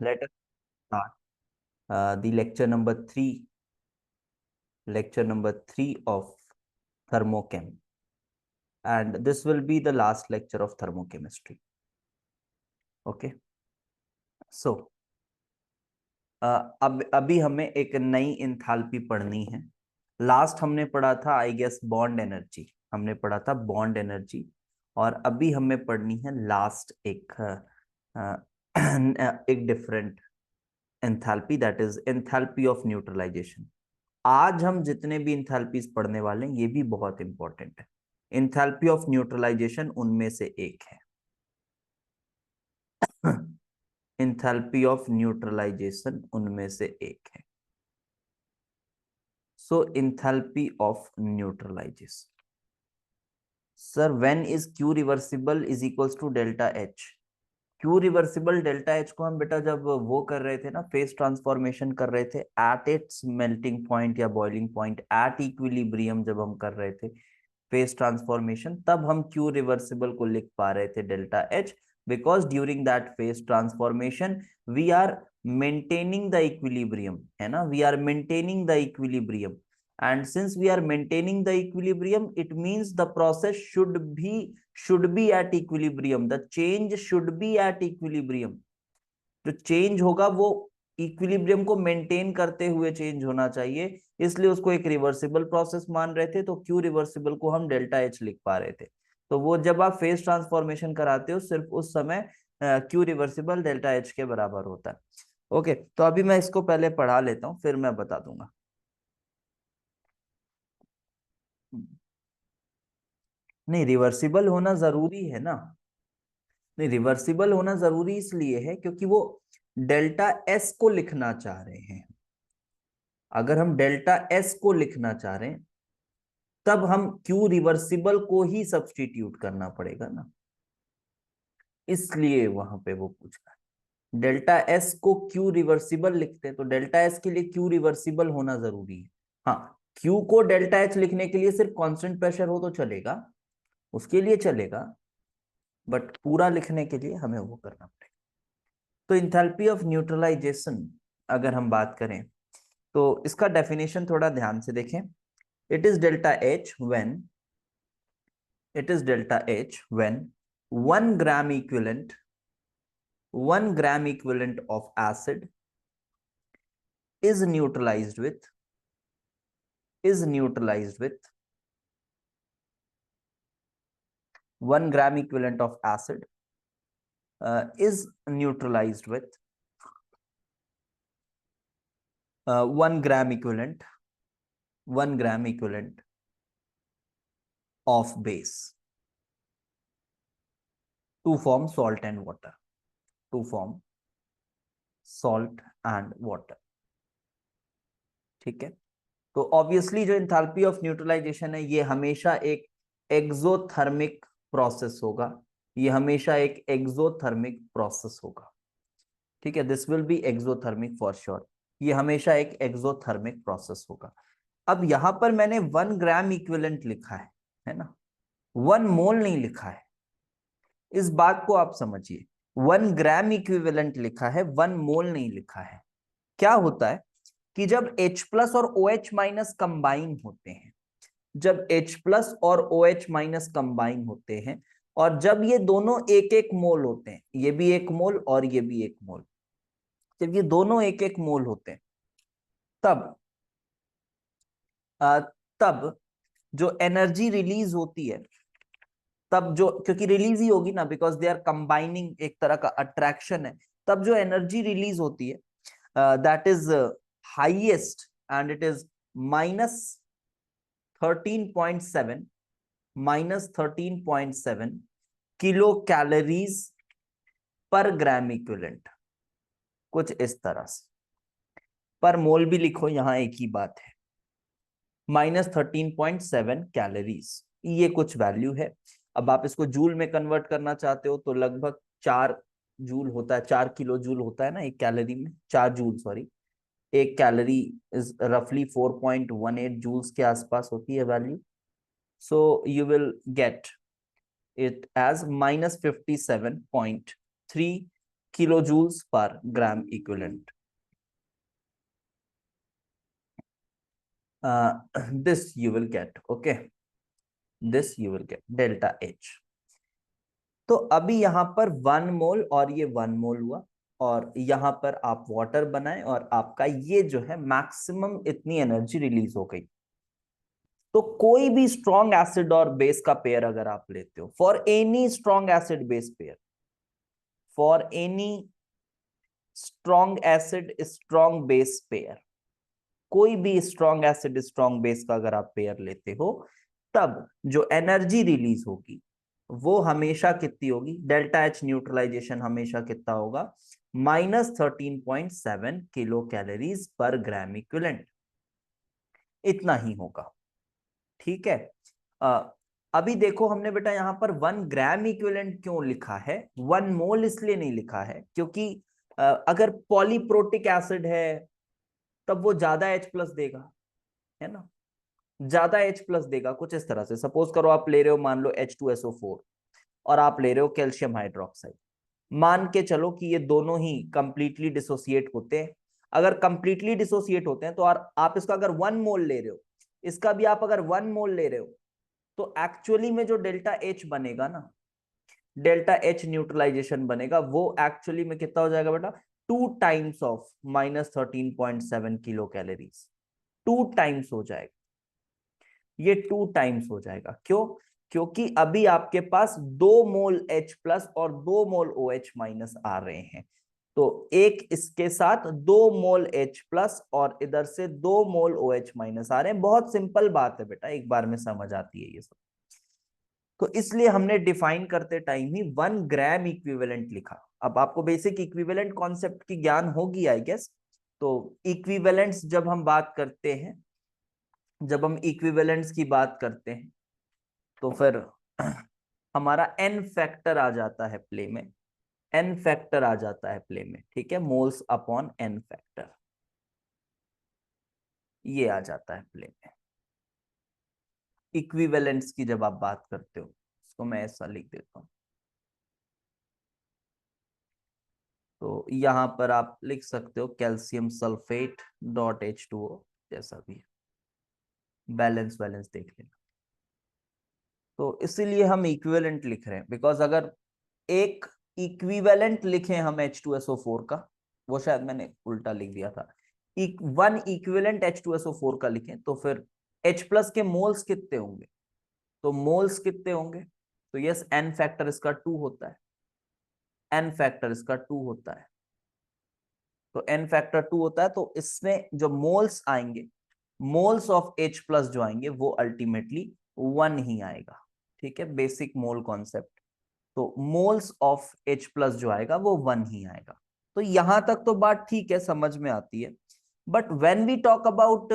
Let us start the lecture number 3 of thermochem, and this will be the last lecture of thermochemistry. Okay, so अब अभी हमें एक नई enthalpy पढ़नी है। लास्ट हमने पढ़ा था आई गेस बॉन्ड एनर्जी, हमने पढ़ा था बॉन्ड एनर्जी, और अभी हमें पढ़नी है लास्ट एक एक different enthalpy, that is enthalpy of neutralisation. आज हम जितने भी इंथैल्पीज पढ़ने वाले हैं ये भी बहुत इंपॉर्टेंट है। इंथैल्पी ऑफ न्यूट्रलाइजेशन उनमें से एक है। इंथैल्पी ऑफ न्यूट्रलाइजेशन उनमें से एक है। So enthalpy of neutralization, sir when is Q reversible is equals to delta H. Q reversible delta H को हम बेटा जब वो कर रहे थे ना, फेस ट्रांसफॉर्मेशन कर रहे थे एट इट्स मेल्टिंग पॉइंट या बॉइलिंग पॉइंट, एट इक्विलिब्रियम जब हम कर रहे थे फेस ट्रांसफॉर्मेशन, तब हम क्यू रिवर्सिबल को लिख पा रहे थे delta H, because during that phase transformation we are maintaining the equilibrium, है ना, we are maintaining the equilibrium, and since we are maintaining the equilibrium it means the process should be at equilibrium, the change should be at equilibrium, जो change होगा वो equilibrium को maintain करते हुए change होना चाहिए, इसलिए उसको एक रिवर्सिबल प्रोसेस मान रहे थे, तो क्यू रिवर्सिबल को हम डेल्टा एच लिख पा रहे थे। तो वो जब आप फेस ट्रांसफॉर्मेशन कराते हो सिर्फ उस समय क्यू रिवर्सिबल डेल्टा एच के बराबर होता है। ओके, तो अभी मैं इसको पहले पढ़ा लेता हूं फिर मैं बता दूंगा। नहीं, रिवर्सिबल होना जरूरी है ना, नहीं रिवर्सिबल होना जरूरी इसलिए है क्योंकि वो डेल्टा एस को लिखना चाह रहे हैं। अगर हम डेल्टा एस को लिखना चाह रहे हैं तब हम क्यू रिवर्सिबल को ही सब्स्टिट्यूट करना पड़ेगा ना, इसलिए वहां पे वो पूछ रहा है। डेल्टा एस को क्यू रिवर्सिबल लिखते हैं तो डेल्टा एस के लिए क्यू रिवर्सिबल होना जरूरी है। हाँ, क्यू को डेल्टा एच लिखने के लिए सिर्फ कांस्टेंट प्रेशर हो तो चलेगा, उसके लिए चलेगा, बट पूरा लिखने के लिए हमें वो करना पड़ेगा। तो इंथैल्पी ऑफ न्यूट्रलाइजेशन अगर हम बात करें तो इसका डेफिनेशन थोड़ा ध्यान से देखें। It is delta H when 1 gram equivalent of acid is neutralized with 1 gram equivalent of acid is neutralized with 1 gram equivalent of base to form salt and water, ठीक है। तो ऑब्वियसली जो एंथैल्पी ऑफ न्यूट्रलाइजेशन है ये हमेशा एक exothermic process होगा, ये हमेशा एक एक्सोथर्मिक प्रोसेस होगा, ठीक है, this will be exothermic for sure, ये हमेशा एक एक्सोथर्मिक प्रोसेस होगा। अब यहां पर मैंने 1 ग्राम इक्विवेलेंट लिखा है ना, 1 मोल नहीं लिखा है, इस बात को आप समझिए। 1 ग्राम इक्विवेलेंट लिखा है, 1 मोल नहीं लिखा है। क्या होता है कि जब H प्लस और OH माइनस कंबाइन होते हैं, जब H प्लस और OH माइनस कंबाइन होते हैं और जब ये दोनों एक एक मोल होते हैं, ये भी एक मोल और ये भी एक मोल, जब ये दोनों एक एक मोल होते हैं तब तब जो एनर्जी रिलीज होती है, तब जो, क्योंकि रिलीज ही होगी ना बिकॉज दे आर कंबाइनिंग, एक तरह का अट्रैक्शन है, तब जो एनर्जी रिलीज होती है that is highest and it is -13.7 kilo calories पर ग्राम इक्विवेलेंट, कुछ इस तरह से। पर मोल भी लिखो, यहां एक ही बात है, -13.7 कैलोरीज, ये कुछ वैल्यू है। अब आप इसको जूल में कन्वर्ट करना चाहते हो तो लगभग 4 जूल होता है, 4 किलो जूल होता है ना एक कैलोरी में, 4 जूल सॉरी, एक कैलोरी इज रफली 4.18 जूल्स के आसपास होती है value. So you will get it as -57.3 kilojoules per gram equivalent. This you will get, okay, this you will get delta H. तो अभी यहां पर 1 मोल और ये 1 मोल हुआ, और यहां पर आप वाटर बनाए और आपका ये जो है मैक्सिमम इतनी एनर्जी रिलीज हो गई। तो कोई भी स्ट्रॉन्ग एसिड और बेस का पेयर अगर आप लेते हो, for any strong acid base pair, for any strong acid strong base pair, कोई भी स्ट्रॉन्ग एसिड स्ट्रॉन्ग बेस का अगर आप पेयर लेते हो, तब जो एनर्जी रिलीज होगी वो हमेशा कितनी होगी, डेल्टा एच न्यूट्रलाइजेशन हमेशा कितना होगा, -13.7 किलो कैलोरीज पर ग्राम इक्विवेलेंट, इतना ही होगा। ठीक है। अभी देखो हमने बेटा यहाँ पर 1 ग्राम इक्विवेलेंट क्यों लिखा है, 1 मोल इसलिए नहीं लिखा है क्योंकि अगर पॉलीप्रोटिक एसिड है तब वो ज्यादा H+ देगा, है ना, ज्यादा H+ देगा। कुछ इस तरह से सपोज करो आप ले रहे हो, मान लो H2SO4 और आप ले रहे हो कैल्शियम हाइड्रोक्साइड, मान के चलो कि ये दोनों ही कंप्लीटली डिसोसिएट होते हैं। अगर कंप्लीटली डिसोसिएट होते हैं तो आप इसका अगर 1 मोल ले रहे हो, इसका भी आप अगर 1 मोल ले रहे हो, तो एक्चुअली में जो डेल्टा H बनेगा ना, डेल्टा H न्यूट्रलाइजेशन बनेगा, वो एक्चुअली में कितना हो जाएगा बेटा, 2 times of -13.7 kilo calories, 2 times हो जाएगा, ये 2 टाइम्स हो जाएगा। क्यों? क्योंकि अभी आपके पास 2 मोल H+ और 2 मोल OH- आ रहे हैं, तो एक इसके साथ 2 मोल H+ और इधर से 2 मोल OH- आ रहे हैं। बहुत सिंपल बात है बेटा, एक बार में समझ आती है ये सब। तो इसलिए हमने डिफाइन करते टाइम ही 1 ग्राम इक्विवेलेंट लिखा। अब आपको बेसिक इक्विवेलेंट कॉन्सेप्ट की ज्ञान होगी आई गेस। तो इक्विवेलेंट्स जब हम बात करते हैं, जब हम इक्विवेलेंट्स की बात करते हैं, तो फिर हमारा n फैक्टर आ जाता है प्ले में, n फैक्टर आ जाता है प्ले में, ठीक है, मोल्स अपॉन n फैक्टर, ये आ जाता है प्ले में इक्विवेलेंट्स की जब आप बात करते हो। इसको मैं ऐसा लिख देता हूं, तो यहां पर आप लिख सकते हो कैल्शियम सल्फेट डॉट H2O, जैसा भी है, बैलेंस बैलेंस देख लेना। तो इसीलिए हम इक्विवेलेंट लिख रहे हैं, बिकॉज अगर एक इक्विवेलेंट लिखे हम H2SO4 का, वो शायद मैंने उल्टा लिख दिया था, 1 इक्विवेलेंट H2SO4 का लिखें तो फिर H+ के मोल्स कितने होंगे, तो मोल्स कितने होंगे, तो यस n फैक्टर इसका 2 होता है, n फैक्टर इसका 2 होता है, तो n फैक्टर 2 होता है, तो इसमें जो मोल्स आएंगे, मोल्स ऑफ H+ जो आएंगे वो अल्टीमेटली 1 ही आएगा। ठीक है, बेसिक मोल कॉन्सेप्ट। तो मोल्स ऑफ H+ जो आएगा वो 1 ही आएगा। तो यहां तक तो बात ठीक है, समझ में आती है। But when we talk about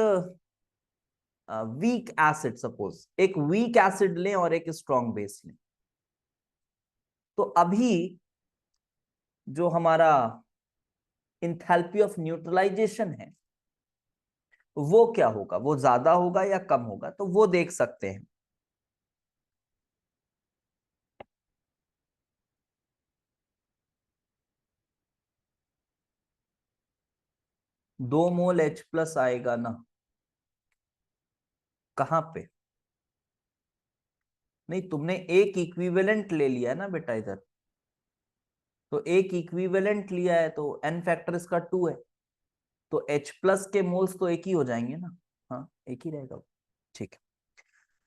weak acid, suppose एक वीक एसिड लें और एक स्ट्रॉन्ग बेस लें, तो अभी जो हमारा इंथैल्पी ऑफ न्यूट्रलाइजेशन है वो क्या होगा, वो ज्यादा होगा या कम होगा, तो वो देख सकते हैं। 2 मोल H+ आएगा ना, कहां पे, नहीं तुमने एक इक्विवेलेंट ले लिया है ना बेटा इधर, तो एक इक्विवेलेंट लिया है तो n फैक्टर इसका 2 है, तो H+ के मोल्स तो एक ही हो जाएंगे ना, हाँ एक ही रहेगा। ठीक है,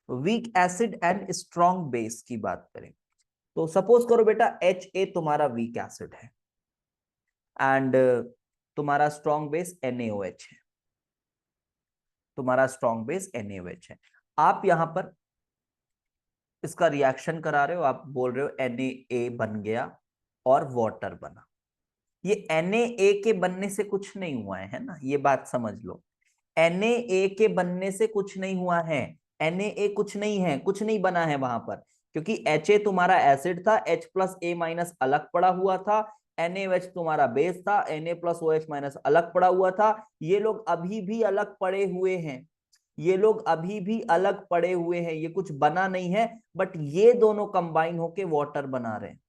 weak acid and strong base की बात करें, तो सपोज करो बेटा Ha तुम्हारा वीक एसिड है एंड तुम्हारा स्ट्रॉन्ग बेस NaOH है, तुम्हारा स्ट्रॉन्ग बेस NaOH है। आप यहां पर इसका रिएक्शन करा रहे हो, आप बोल रहे हो Na बन गया और वाटर बना। ये Na के बनने से कुछ नहीं हुआ है ना, ये बात समझ लो। Na के बनने से कुछ नहीं हुआ है, Na कुछ नहीं है, कुछ नहीं बना है वहां पर, क्योंकि Ha तुम्हारा एसिड था, H+A- अलग पड़ा हुआ था, NaOH तुम्हारा बेस था, Na+OH- अलग पड़ा हुआ था। ये लोग अभी भी अलग पड़े हुए हैं, ये लोग अभी भी अलग पड़े हुए हैं, ये कुछ बना नहीं है, बट ये दोनों कंबाइन होके वाटर बना रहे हैं।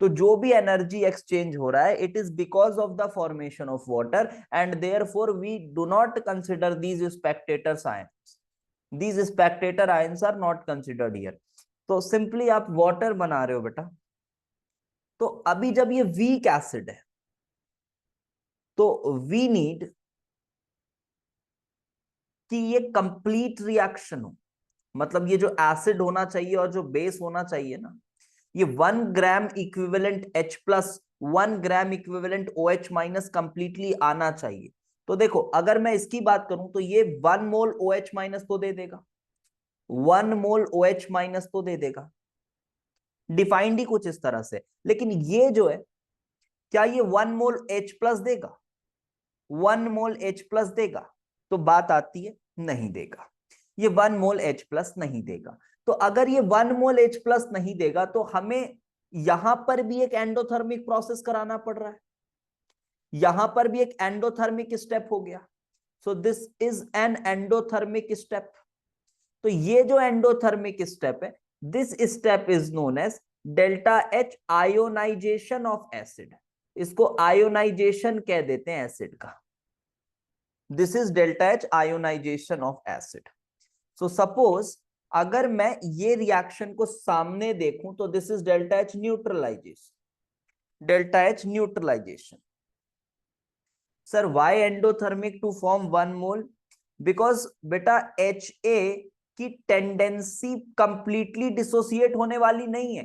तो जो भी एनर्जी एक्सचेंज हो रहा है, it is because of the formation of water, and therefore we do not consider these spectators ions, these spectator ions are not considered here. तो सिंपली आप वाटर बना रहे हो बेटा, तो अभी जब ये वीक एसिड है तो वी नीड कि ये कंप्लीट रिएक्शन हो, मतलब ये जो एसिड होना चाहिए और जो बेस होना चाहिए ना, ये 1 gram equivalent H plus 1 gram equivalent OH minus completely आना चाहिए। तो देखो अगर मैं इसकी बात करूं तो ये 1 मोल OH माइनस तो दे देगा, 1 मोल OH माइनस तो दे देगा, डिफाइंड ही कुछ इस तरह से। लेकिन ये जो है, क्या ये 1 मोल H प्लस देगा, 1 मोल H प्लस देगा? तो बात आती है नहीं देगा, ये 1 मोल H प्लस नहीं देगा। तो अगर ये 1 मोल H प्लस नहीं देगा तो हमें यहां पर भी एक एंडोथर्मिक प्रोसेस कराना पड़ रहा है, यहां पर भी एक एंडोथर्मिक स्टेप हो गया। So this is an endothermic step. तो ये जो एंडोथर्मिक स्टेप है, this step is known as delta H ionisation of acid. इसको आयोनाइजेशन कह देते हैं एसिड का। This is delta H ionisation of acid. So suppose अगर मैं ये रिएक्शन को सामने देखूं तो this is delta H neutralisation, delta H neutralisation. Sir why endothermic to form 1 mole? Because बेटा HA की टेंडेंसी कंप्लीटली डिसोसिएट होने वाली नहीं है,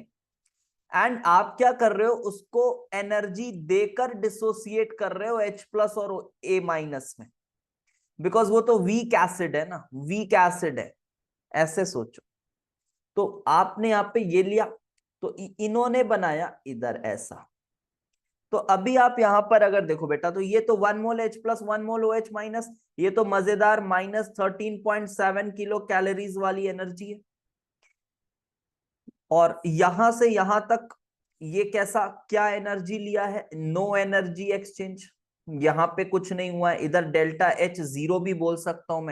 एंड आप क्या कर रहे हो, उसको एनर्जी देकर डिसोसिएट कर रहे हो H प्लस और A माइनस में, बिकॉज वो तो वीक एसिड है ना, वीक एसिड है, ऐसे सोचो। तो आपने यहां पे ये लिया, तो इन्होंने बनाया इधर ऐसा। तो अभी आप यहां पर अगर देखो बेटा, तो ये तो 1 मोल H प्लस 1 मोल OH माइनस, ये तो मजेदार -13.7 किलो कैलोरीज वाली एनर्जी है। और यहां से यहां तक ये कैसा, क्या एनर्जी लिया है? नो एनर्जी एक्सचेंज, यहां पे कुछ नहीं हुआ है। इधर डेल्टा H जीरो भी बोल सकता हूं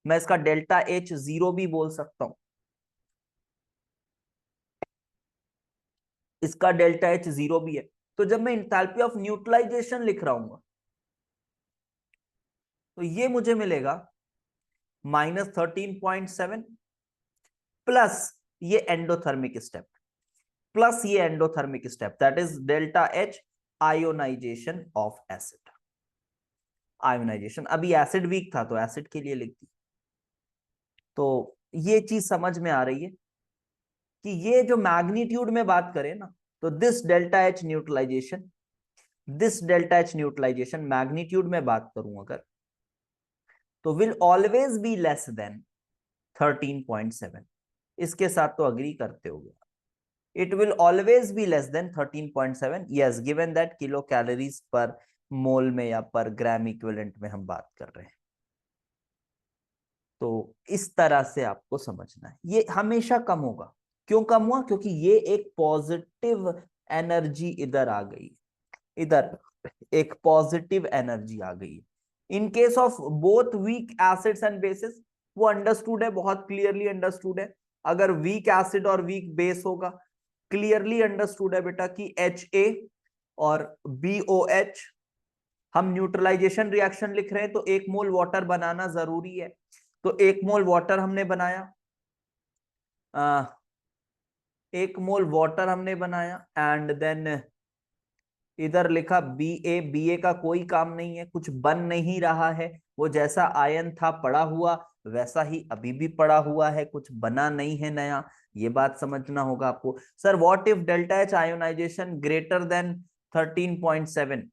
मैं इसका डेल्टा H जीरो भी बोल सकता हूं, इसका डेल्टा H जीरो भी है। तो जब मैं इंथैल्पी ऑफ न्यूट्रलाइजेशन लिख रहा हूं तो ये मुझे मिलेगा -13.7 प्लस ये एंडोथर्मिक स्टेप, प्लस ये endothermic step, that is delta H ionisation of acid. Ionization, अभी एसिड वीक था तो एसिड के लिए लिख दी। तो ये चीज समझ में आ रही है कि ये जो मैग्नीट्यूड में बात करें ना, तो this delta H neutralization, this delta H neutralization magnitude में बात करूं अगर, तो will always be less than 13.7। इसके साथ तो अग्री करते हो, it will always be less than 13.7, yes, given that kilo calories per mole में या पर ग्राम इक्विवेलेंट में हम बात कर रहे हैं। तो इस तरह से आपको समझना है, ये हमेशा कम होगा। क्यों कम हुआ? क्योंकि ये एक पॉजिटिव एनर्जी इधर आ गई, इधर एक पॉजिटिव एनर्जी आ गई। In case of both weak acids and bases, वो अंडरस्टूड है, बहुत क्लियरली अंडरस्टूड है। अगर वीक एसिड और वीक बेस होगा, क्लियरली अंडरस्टूड है बेटा कि HA और BOH, हम न्यूट्रलाइजेशन रिएक्शन लिख रहे हैं तो 1 मोल वाटर बनाना जरूरी है। तो 1 मोल वाटर हमने बनाया, 1 मोल वाटर हमने बनाया, एंड देन इधर लिखा BA का कोई काम नहीं है, कुछ बन नहीं रहा है, वो जैसा आयन था पड़ा हुआ वैसा ही अभी भी पड़ा हुआ है, कुछ बना नहीं है नया। ये बात समझना होगा आपको। Sir what if delta H ionization greater than 13.7?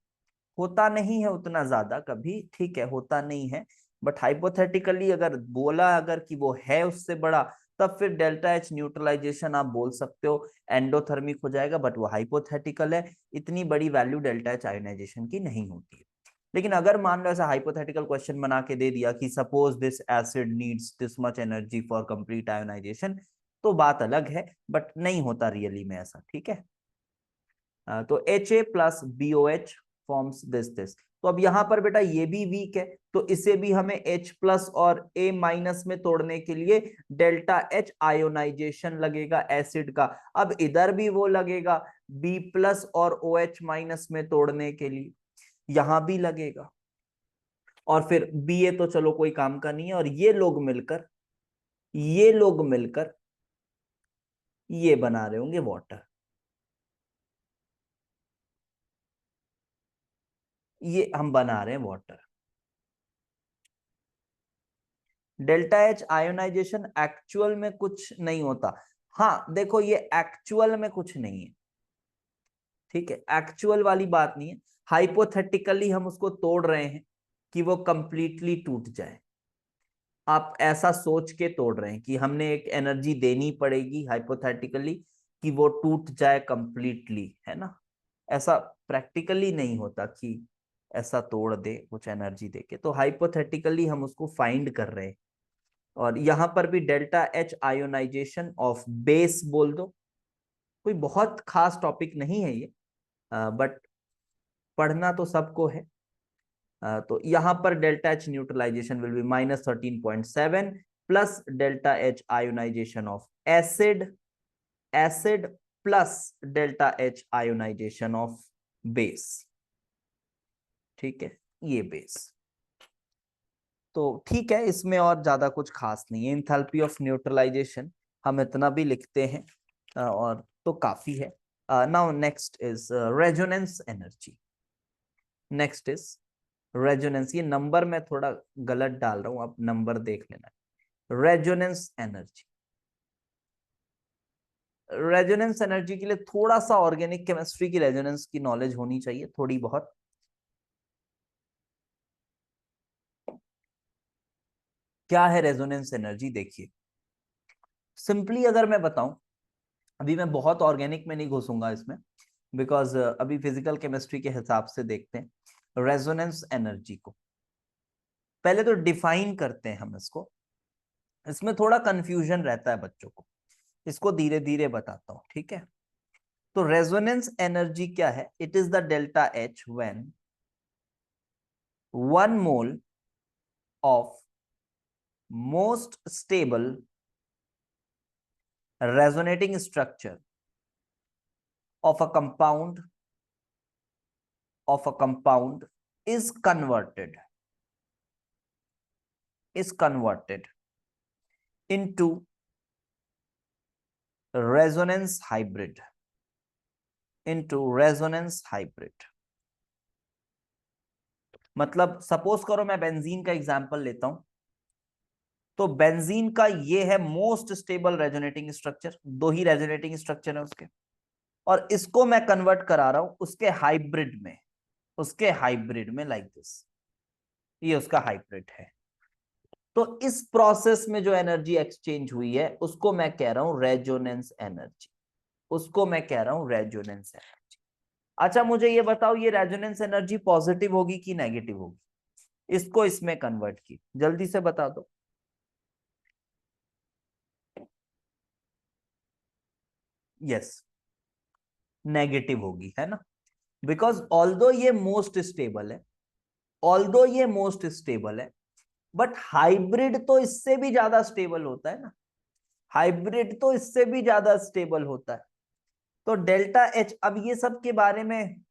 होता नहीं है उतना ज्यादा कभी, ठीक है, होता नहीं है, बट हाइपोथेटिकली अगर बोला अगर कि वो है उससे बड़ा, तब फिर डेल्टा H न्यूट्रलाइजेशन आप बोल सकते हो एंडोथर्मिक हो जाएगा, बट वो हाइपोथेटिकल है, इतनी बड़ी वैल्यू डेल्टा H आयोनाइजेशन की नहीं होती है। लेकिन अगर मान लो ऐसा हाइपोथेटिकल क्वेश्चन बना के दे दिया कि suppose this acid needs this much energy for complete ionization, तो बात अलग है, बट नहीं होता रियली में ऐसा, ठीक है। तो HA plus BOH forms this. तो अब यहां पर बेटा ये भी वीक है, तो इसे भी हमें H प्लस और A माइनस में तोड़ने के लिए डेल्टा H आयोनाइजेशन लगेगा एसिड का। अब इधर भी वो लगेगा B प्लस और OH माइनस में तोड़ने के लिए, यहां भी लगेगा। और फिर Ba तो चलो कोई काम का नहीं है, और ये लोग मिलकर ये बना रहे होंगे वाटर। ये हम बना रहे हैं water. Delta H ionization actual में कुछ नहीं होता। हाँ देखो, ये एक्चुअल में कुछ नहीं है, ठीक है, एक्चुअल वाली बात नहीं है। हाइपोथेटिकली हम उसको तोड़ रहे हैं कि वो कंप्लीटली टूट जाए। आप ऐसा सोच के तोड़ रहे हैं कि हमने एक एनर्जी देनी पड़ेगी हाइपोथेटिकली कि वो टूट जाए कंप्लीटली, है ना। ऐसा प्रैक्टिकली नहीं होता कि ऐसा तोड़ दे कुछ एनर्जी देके, तो हाइपोथेटिकली हम उसको फाइंड कर रहे हैं। और यहां पर भी delta H ionization of base बोल दो, कोई बहुत खास टॉपिक नहीं है ये, बट पढ़ना तो सबको है। तो यहां पर delta H neutralization will be -13.7 plus delta H ionization of acid, acid plus delta H ionization of base, ठीक है, ये बेस। तो ठीक है, इसमें और ज्यादा कुछ खास नहीं है। इंथैल्पी ऑफ न्यूट्रलाइजेशन हम इतना भी लिखते हैं और तो काफी है। Now next is resonance energy. Next is resonance. ये नंबर मैं थोड़ा गलत डाल रहा हूं, आप नंबर देख लेना। रेजोनेंस एनर्जी, रेजोनेंस एनर्जी के लिए थोड़ा सा ऑर्गेनिक केमिस्ट्री की रेजोनेंस की नॉलेज होनी चाहिए, थोड़ी बहुत। क्या है रेजोनेंस एनर्जी, देखिए सिंपली अगर मैं बताऊं, अभी मैं बहुत ऑर्गेनिक में नहीं घुसूंगा इसमें, बिकॉज अभी फिजिकल केमिस्ट्री के हिसाब से देखते हैं रेजोनेंस एनर्जी को। पहले तो डिफाइन करते हैं हम इसको, इसमें थोड़ा कंफ्यूजन रहता है बच्चों को, इसको धीरे धीरे बताता हूं, ठीक है। तो रेजोनेंस एनर्जी क्या है? It is the delta H when 1 mole of most stable resonating structure of a compound is converted into resonance hybrid, मतलब सपोज करो मैं बेंजीन का एग्जांपल लेता हूं, तो बेंजीन का ये है मोस्ट स्टेबल रेजोनेटिंग स्ट्रक्चर, दो ही रेजोनेटिंग स्ट्रक्चर है उसके, और इसको मैं कन्वर्ट करा रहा हूं उसके हाइब्रिड में लाइक दिस, ये उसका हाइब्रिड है। तो इस प्रोसेस में जो एनर्जी एक्सचेंज हुई है उसको मैं कह रहा हूं रेजोनेंस एनर्जी, अच्छा मुझे ये बताओ, ये रेजोनेंस एनर्जी पॉजिटिव होगी कि नेगेटिव होगी? इसको इसमें कन्वर्ट की, जल्दी से बता दो। यस, नेगेटिव होगी, है ना, बिकॉज ऑल्दो ये मोस्ट स्टेबल है, बट हाइब्रिड तो इससे भी ज्यादा स्टेबल होता है ना, तो डेल्टा एच, अब ये सब के बारे में,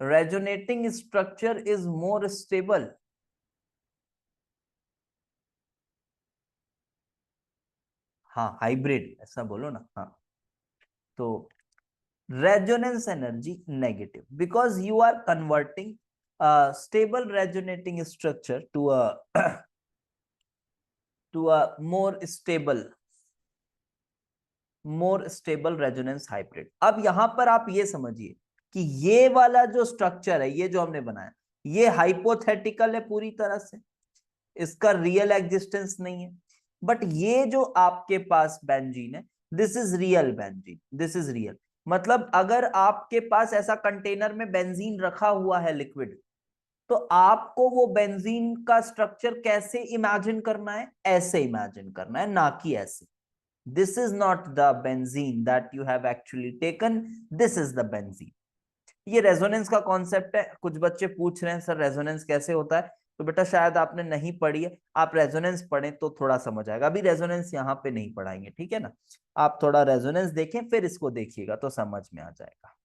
resonating structure is more stable, हाँ हाइब्रिड ऐसा बोलो ना, हाँ। तो resonance energy negative because you are converting a stable resonating structure to a to a more stable resonance hybrid। अब यहां पर आप ये समझिए कि ये वाला जो स्ट्रक्चर है, ये जो हमने बनाया, ये हाइपोथेटिकल है पूरी तरह से, इसका रियल एग्जिस्टेंस नहीं है। बट ये जो आपके पास बेंजीन है, this is real benzene, this is real. मतलब अगर आपके पास ऐसा कंटेनर में बेंजीन रखा हुआ है लिक्विड, तो आपको वो बेंजीन का स्ट्रक्चर कैसे इमेजिन करना है? ऐसे इमेजिन करना है, ना कि ऐसे। This is not the benzene that you have actually taken, this is the benzene. ये रेजोनेंस का कॉन्सेप्ट है। कुछ बच्चे पूछ रहे हैं सर रेजोनेंस कैसे होता है, तो बेटा शायद आपने नहीं पढ़ी है, आप रेजोनेंस पढ़ें तो थोड़ा समझ आएगा। अभी रेजोनेंस यहाँ पे नहीं पढ़ाएंगे, ठीक है ना, आप थोड़ा रेजोनेंस देखें फिर इसको देखिएगा तो समझ में आ जाएगा,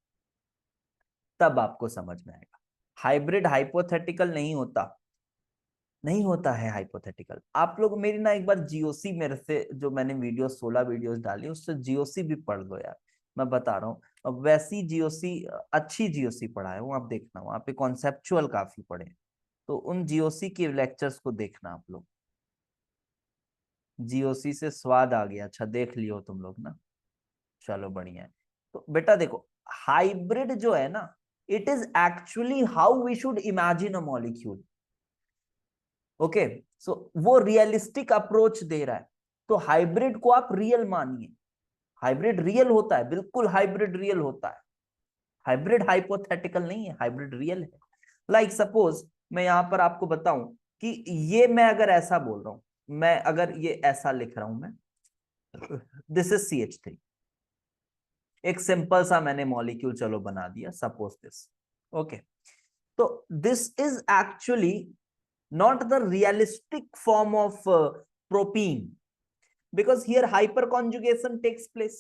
तब आपको समझ में आएगा। हाइब्रिड हाइपोथेटिकल नहीं होता, नहीं होता है हाइपोथेटिकल। आप लोग मेरी ना एक बार जीओसी मेरे से, जो मैंने वीडियो 16 वीडियोस डाली उससे जीओसी भी पढ़ लो यार, मैं बता रहा हूँ। अब वैसी जीओसी, अच्छी जीओसी पढ़ा है वो, आप देखना वहाँ पे कॉन्सेप्चुअल काफी पढ़े, तो उन जीओसी के लेक्चर्स को देखना आप लोग। जीओसी से स्वाद आ गया, अच्छा देख लियो तुम लोग ना, चलो बढ़िया है। तो बेटा देखो, हाइब्रिड जो है ना, it is actually how we should imagine a molecule. Okay, so वो रियलिस्टिक अप्रोच दे रहा है, तो हाइब्रिड को आप रियल मानिए। हाइब्रिड रियल होता है, बिल्कुल हाइब्रिड रियल होता है। हाइब्रिड हाइपोथेटिकल नहीं है, हाइब्रिड रियल है। लाइक सपोज मैं यहां पर आपको बताऊं कि ये मैं अगर ऐसा बोल रहा हूं, मैं अगर ये ऐसा लिख रहा हूं मैं, दिस इज CH3, एक सिंपल सा मैंने मॉलिक्यूल चलो बना दिया, सपोज दिस। ओके, तो this is actually not the realistic form of propene, because here hyperconjugation takes place,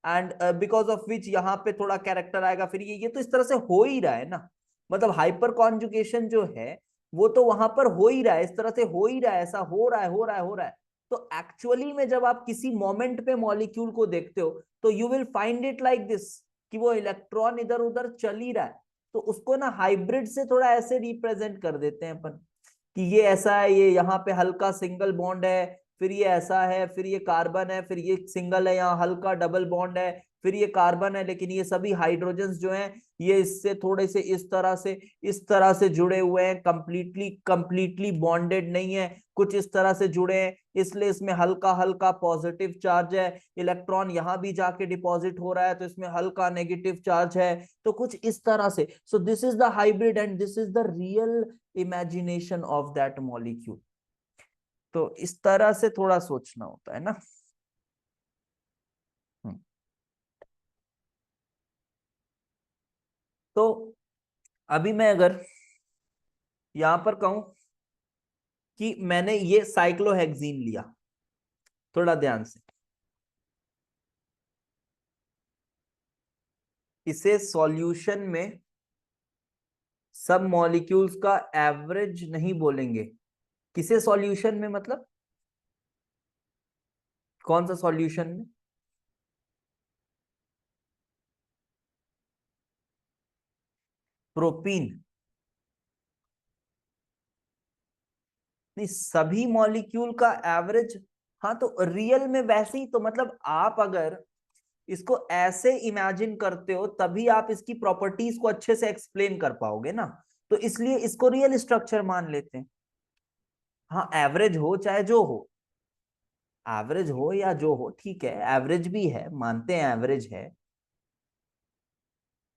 and because of which यहाँ पे थोड़ा कैरेक्टर आएगा, फिर ये तो इस तरह से हो ही रहा है ना, मतलब हाइपर कॉन्जुगेशन जो है वो तो वहां पर हो ही रहा है, इस तरह से हो ही रहा है, ऐसा हो रहा है, हो रहा है, हो रहा है। तो एक्चुअली में जब आप किसी मोमेंट पे मॉलिक्यूल को देखते हो तो you will find it like this, कि वो इलेक्ट्रॉन इधर उधर चल ही रहा है। तो उसको ना हाइब्रिड से थोड़ा ऐसे रिप्रेजेंट कर देते हैं अपन, कि ये ऐसा है, ये यहाँ पे हल्का सिंगल बॉन्ड है, फिर ये ऐसा है, फिर ये कार्बन है, फिर ये सिंगल है, यहाँ हल्का डबल बॉन्ड है, फिर ये कार्बन है, लेकिन ये सभी हाइड्रोजन्स जो हैं ये इससे थोड़े से इस तरह से जुड़े हुए हैं, कंप्लीटली कंप्लीटली बॉन्डेड नहीं है, कुछ इस तरह से जुड़े हैं, इसलिए इसमें हल्का हल्का पॉजिटिव चार्ज है, इलेक्ट्रॉन यहाँ भी जाके डिपॉजिट हो रहा है तो इसमें हल्का नेगेटिव चार्ज है, तो कुछ इस तरह से। सो this is the hybrid and this is the real imagination of that molecule. तो इस तरह से थोड़ा सोचना होता है ना। हम्म। तो अभी मैं अगर यहां पर कहूं कि मैंने ये साइक्लोहेक्सीन लिया, थोड़ा ध्यान से, इसे सॉल्यूशन में सब मॉलिक्यूल्स का एवरेज नहीं बोलेंगे। किसे सॉल्यूशन में मतलब, कौन सा सॉल्यूशन में? प्रोपीन। नहीं, सभी मॉलिक्यूल का एवरेज, हाँ तो रियल में वैसे ही, तो मतलब आप अगर इसको ऐसे इमेजिन करते हो तभी आप इसकी प्रॉपर्टीज को अच्छे से एक्सप्लेन कर पाओगे ना, तो इसलिए इसको रियल स्ट्रक्चर मान लेते हैं। हाँ एवरेज हो चाहे जो हो, एवरेज हो या जो हो ठीक है, एवरेज भी है, मानते हैं एवरेज है।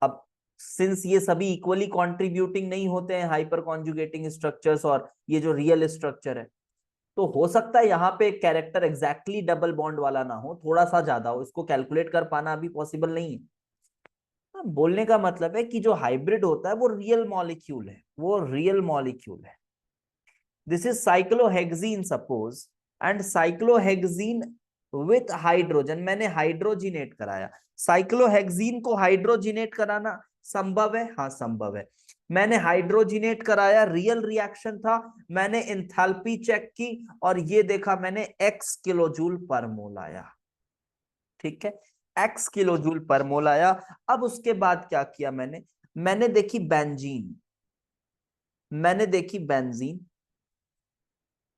अब सिंस ये सभी इक्वली कंट्रीब्यूटिंग नहीं होते हैं हाइपर कॉन्जुगेटिंग स्ट्रक्चर्स और ये जो रियल स्ट्रक्चर है, तो हो सकता है यहाँ पे एक कैरेक्टर एग्जैक्टली डबल बॉन्ड वाला ना हो, थोड़ा सा ज्यादा हो, इसको कैलकुलेट कर पाना अभी पॉसिबल नहीं है। हाँ, बोलने का मतलब है कि जो हाइब्रिड होता है वो रियल मॉलिक्यूल है, वो रियल मॉलिक्यूल है। This is cyclohexene suppose, and cyclohexene with hydrogen, मैंने हाइड्रोजिनेट कराया। साइक्लोहेक्सीन को हाइड्रोजिनेट कराना संभव है, हाँ संभव है। मैंने हाइड्रोजिनेट कराया, रियल रिएक्शन था, मैंने एंथैल्पी चेक की और ये देखा मैंने एक्स किलो जूल पर मोल आया, ठीक है, एक्स किलो जूल पर मोल आया। अब उसके बाद क्या किया मैंने, मैंने देखी बेंजीन, मैंने देखी बेंजीन।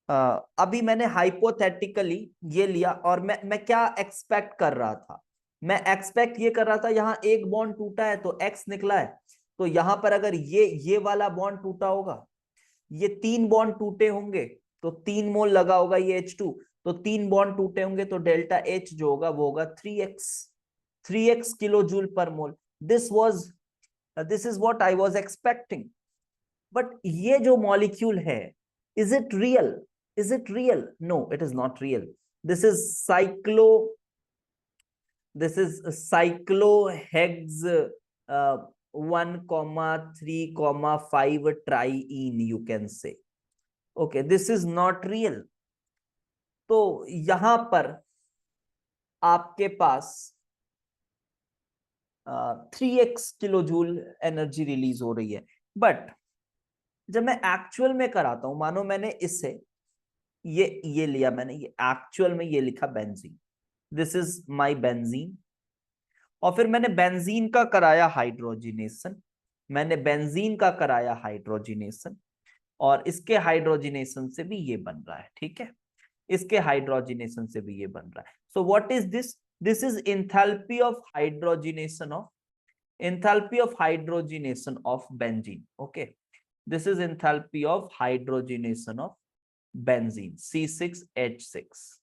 अभी मैंने हाइपोथेटिकली ये लिया और मैं क्या एक्सपेक्ट कर रहा था, मैं एक्सपेक्ट ये कर रहा था यहाँ एक बॉन्ड टूटा है तो एक्स निकला है, तो यहां पर अगर ये वाला बॉन्ड टूटा होगा, ये तीन बॉन्ड टूटे होंगे तो 3 मोल लगा होगा ये H2, तो 3 बॉन्ड टूटे होंगे तो डेल्टा H जो होगा वो होगा 3x, 3x kilo joule per mole. This was, this is what I was expecting. But ये जो मॉलिक्यूल है, is it real, is it real? No it is not real. This is cyclo, this is cyclohex 1,3,5 triene, you can say. Okay, this is not real. तो यहां पर आपके पास 3x kilo joule energy release हो रही है, but जब मैं actual में कराता हूं, मानो मैंने इससे ये लिया, मैंने ये एक्चुअल में ये लिखा benzene, this is my benzene, और फिर मैंने बेंजीन का कराया हाइड्रोजिनेशन, मैंने बेंजीन का कराया हाइड्रोजिनेशन, और इसके हाइड्रोजिनेशन से भी ये बन रहा है, ठीक है, इसके हाइड्रोजिनेशन से भी ये बन रहा है. So what is this? This is enthalpy of hydrogenation of, enthalpy of hydrogenation of benzene. Okay, this is enthalpy of hydrogenation of benzene, C6H6.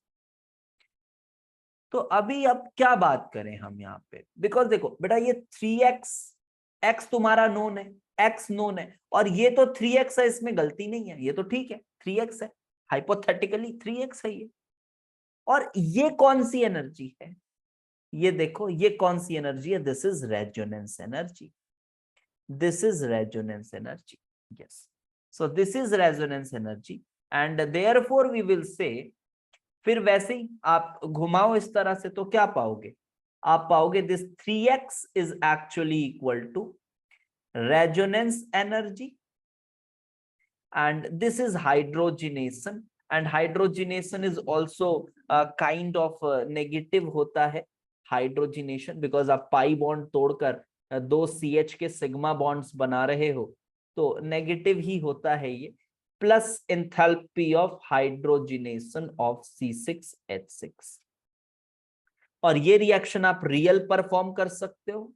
तो अभी अब क्या बात करें हम यहाँ पे, बिकॉज देखो बेटा ये 3x, x तुम्हारा नोन है, x नोन है, और ये तो 3x है, इसमें गलती नहीं है, ये तो ठीक है 3x है, हाइपोथेटिकली 3x है ये. और ये कौन सी एनर्जी है, ये देखो ये कौन सी एनर्जी है, this is resonance energy, this is resonance energy. Yes, so this is resonance energy, and therefore we will say, फिर वैसे ही आप घुमाओ इस तरह से तो क्या पाओगे, आप पाओगे this 3x is actually equal to resonance energy, and this is hydrogenation, and hydrogenation is also a kind of negative होता है हाइड्रोजिनेशन, बिकॉज आप पाई बॉन्ड तोड़कर दो CH के सिग्मा बॉन्ड्स बना रहे हो, तो नेगेटिव ही होता है ये, plus enthalpy of hydrogenation of C6H6. और ये रिएक्शन आप रियल परफॉर्म कर सकते हो,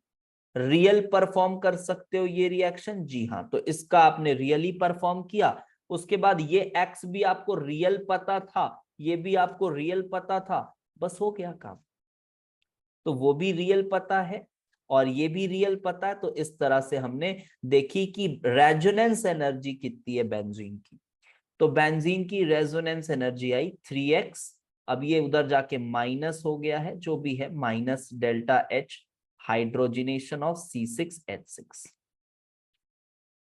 रियल परफॉर्म कर सकते हो ये रिएक्शन, जी हाँ, तो इसका आपने रियली परफॉर्म किया, उसके बाद ये x भी आपको रियल पता था, ये भी आपको रियल पता था, बस हो गया काम. तो वो भी रियल पता है और ये भी रियल पता है, तो इस तरह से हमने देखी कि रेजोनेंस एनर्जी कितनी है बेंजीन की. तो बेंजीन की रेजोनेंस एनर्जी आई 3x, अब ये उधर जाके माइनस हो गया है, जो भी है minus delta H hydrogenation of C6H6,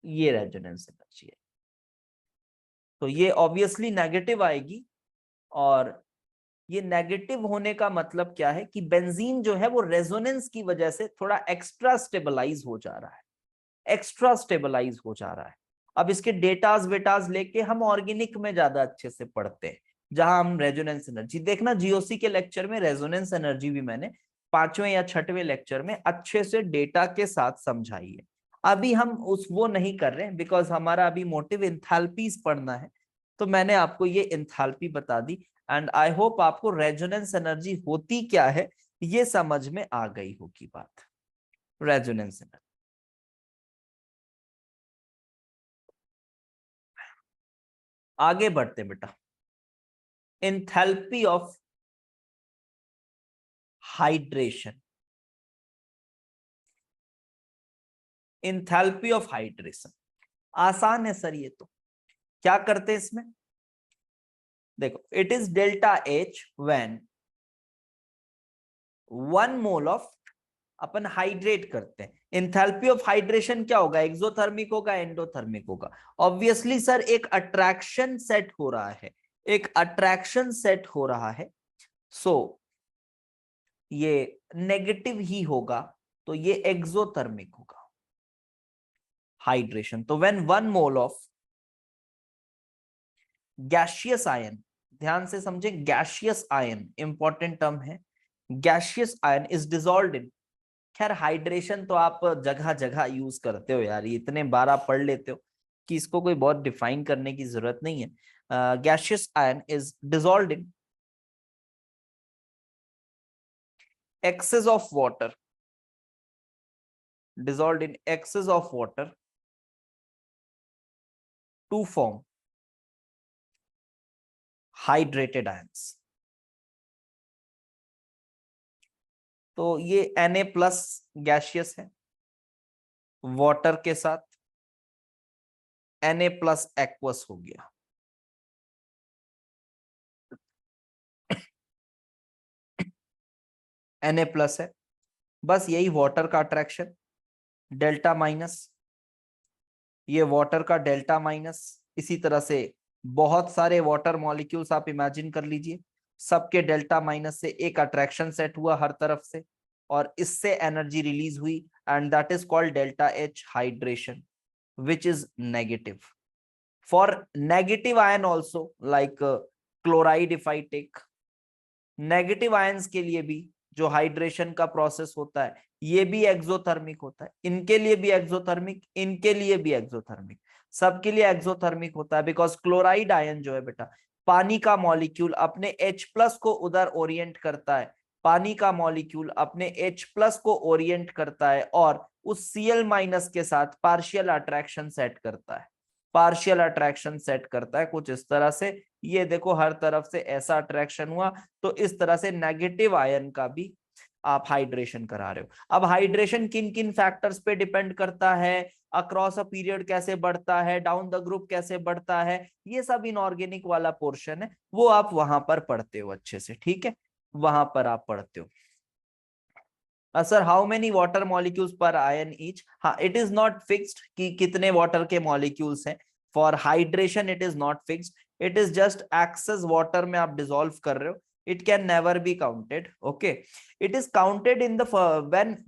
ये रेजोनेंस एनर्जी है. तो ये ऑब्वियसली नेगेटिव आएगी, और ये नेगेटिव होने का मतलब क्या है कि बेंजीन जो है वो रेजोनेंस की वजह से थोड़ा एक्स्ट्रा स्टेबलाइज हो जा रहा है, एक्स्ट्रा स्टेबलाइज हो जा रहा है. अब इसके डेटाज वेटाज लेके हम ऑर्गेनिक में ज्यादा अच्छे से पढ़ते हैं, जहां हम रेजोनेंस एनर्जी, देखना जीओसी के लेक्चर में रेजोनेंस एनर्जी भी मैंने 5वें या 6वें लेक्चर में अच्छे से डेटा के साथ समझाई है. अभी हम उस वो नहीं कर रहे हैं, बिकॉज हमारा अभी मोटिव एंथैल्पीज पढ़ना है, तो मैंने आपको ये एंथैल्पी बता दी, एंड आई होप आपको रेजोनेंस एनर्जी होती क्या है ये समझ में आ गई होगी बात. रेजोनेंस एनर्जी, आगे बढ़ते बेटा. Enthalpy of hydration, enthalpy of hydration आसान है सर, ये तो क्या करते हैं इसमें, देखो it is delta H when 1 mole of, upon hydrate करते हैं, एंथैल्पी ऑफ हाइड्रेशन क्या होगा, एक्सोथर्मिक होगा एंडोथर्मिक होगा. ऑब्वियसली सर एक अट्रैक्शन सेट हो रहा है, एक अट्रैक्शन सेट हो रहा है, सो ये नेगेटिव ही होगा, तो ये एक्सोथर्मिक होगा हाइड्रेशन. तो when 1 mole of gaseous ion, ध्यान से समझे, गैसियस आयन इंपॉर्टेंट टर्म है, गैसियस आयन इज डिसॉल्व्ड इन, खैर हाइड्रेशन तो आप जगह जगह यूज करते हो यार, ये इतने बार आप पढ़ लेते हो कि इसको कोई बहुत डिफाइन करने की जरूरत नहीं है. Gaseous ion is dissolved in excess of water, dissolved in excess of water to form hydrated ions. तो ये Na प्लस गैसियस है, वाटर के साथ Na प्लस एक्वस हो गया. Na प्लस है, बस यही वाटर का अट्रैक्शन, डेल्टा माइनस, ये वाटर का डेल्टा माइनस। इसी तरह से बहुत सारे वाटर मॉलिक्यूल्स आप इमेजिन कर लीजिए, सबके डेल्टा माइनस से एक अट्रैक्शन सेट हुआ हर तरफ से, और इससे एनर्जी रिलीज हुई, and that is called delta H hydration, which is negative. For negative ion also, like chloride if I take, negative ions के लिए भी जो हाइड्रेशन का प्रोसेस होता है ये भी एक्सोथर्मिक होता है, इनके लिए भी एक्सोथर्मिक, इनके लिए भी एक्सोथर्मिक, सबके लिए एक्सोथर्मिक होता है। बिकॉज क्लोराइड आयन जो है बेटा, पानी का मॉलिक्यूल अपने H+ को उधर ओरिएंट करता है, पानी का मॉलिक्यूल अपने H+ को ओरिएंट करता है और उस Cl- के साथ पार्शियल अट्रैक्शन सेट करता है, पार्शियल अट्रैक्शन सेट करता है कुछ इस तरह से। ये देखो हर तरफ से ऐसा अट्रैक्शन हुआ, तो इस तरह से नेगेटिव आयन का भी आप हाइड्रेशन करा रहे हो। अब हाइड्रेशन किन किन फैक्टर्स पे डिपेंड करता है, अक्रॉस अ पीरियड कैसे बढ़ता है, डाउन द ग्रुप कैसे बढ़ता है, ये सब इनऑर्गेनिक वाला पोर्शन है, वो आप वहां पर पढ़ते हो अच्छे से, ठीक है, वहां पर आप पढ़ते हो। Sir how many water molecules पर आयन ईच, हाँ इट इज नॉट फिक्स्ड कि कितने वाटर के मॉलिक्यूल्स हैं। For hydration it is not fixed, it is just excess water में आप डिसॉल्व कर रहे हो, it can never be counted. Okay, it is counted in the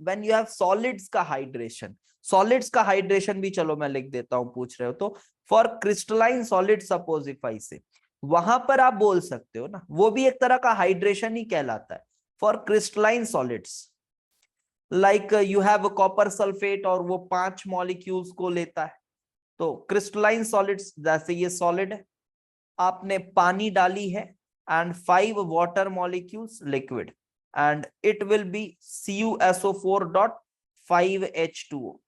when you have solids का hydration, solids का hydration भी चलो मैं लिख देता हूं, पूछ रहे हो तो for crystalline solid suppose if I say, वहां पर आप बोल सकते हो ना, वो भी एक तरह का हाइड्रेशन ही कहलाता है। for crystalline solids like you have copper sulphate और वो 5 मॉलिक्यूल्स को लेता है, तो क्रिस्टलाइन सॉलिड्स जैसे ये सॉलिड है, आपने पानी डाली है and 5 water molecules liquid and it will be CuSO4.5H2O,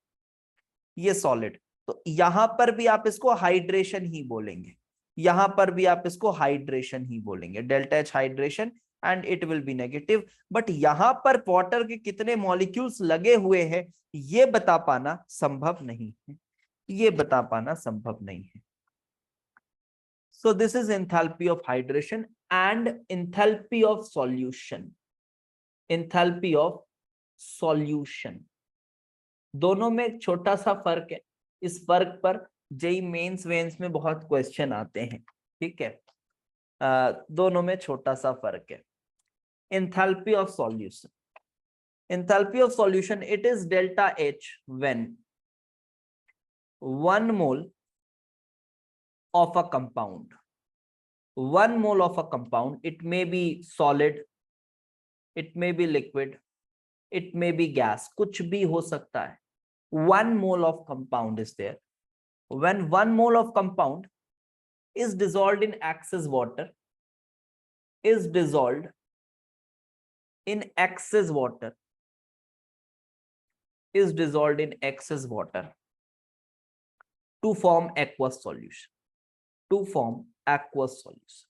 ये सॉलिड। तो यहां पर भी आप इसको हाइड्रेशन ही बोलेंगे, यहां पर भी आप इसको हाइड्रेशन ही बोलेंगे, delta H hydration, and it will be negative. But यहां पर वाटर के कितने मॉलिक्यूल्स लगे हुए हैं ये बता पाना संभव नहीं है, ये बता पाना संभव नहीं है। So this is enthalpy of hydration and enthalpy of solution. Enthalpy of solution, दोनों में एक छोटा सा फर्क है, इस फर्क पर जेई मेंस वेंस में बहुत क्वेश्चन आते हैं, ठीक है। दोनों में छोटा सा फर्क है। enthalpy of solution, enthalpy of solution, it is delta H when 1 mole of a compound, 1 mole of a compound, it may be solid, it may be liquid, it may be gas, कुछ भी हो सकता है। 1 mole of compound is there, when 1 mole of compound is dissolved in excess water, is dissolved in excess water, is dissolved in excess water to form aqueous solution, to form aqueous solution,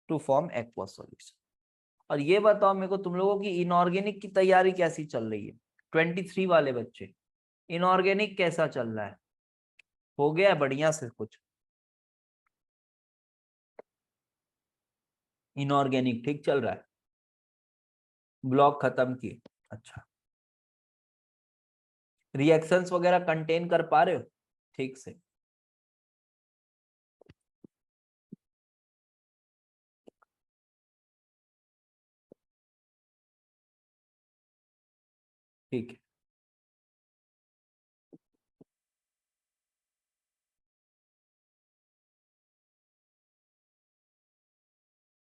to form aqueous solution। और ये बताओ मेरे को तुम लोगों की inorganic की तैयारी कैसी चल रही है, 23 वाले बच्चे, इनऑर्गेनिक कैसा चल रहा है, हो गया बढ़िया से कुछ, इनऑर्गेनिक ठीक चल रहा है, ब्लॉक खत्म किए, अच्छा, रिएक्शंस वगैरह कंटेन कर पा रहे हो ठीक से, ठीक है,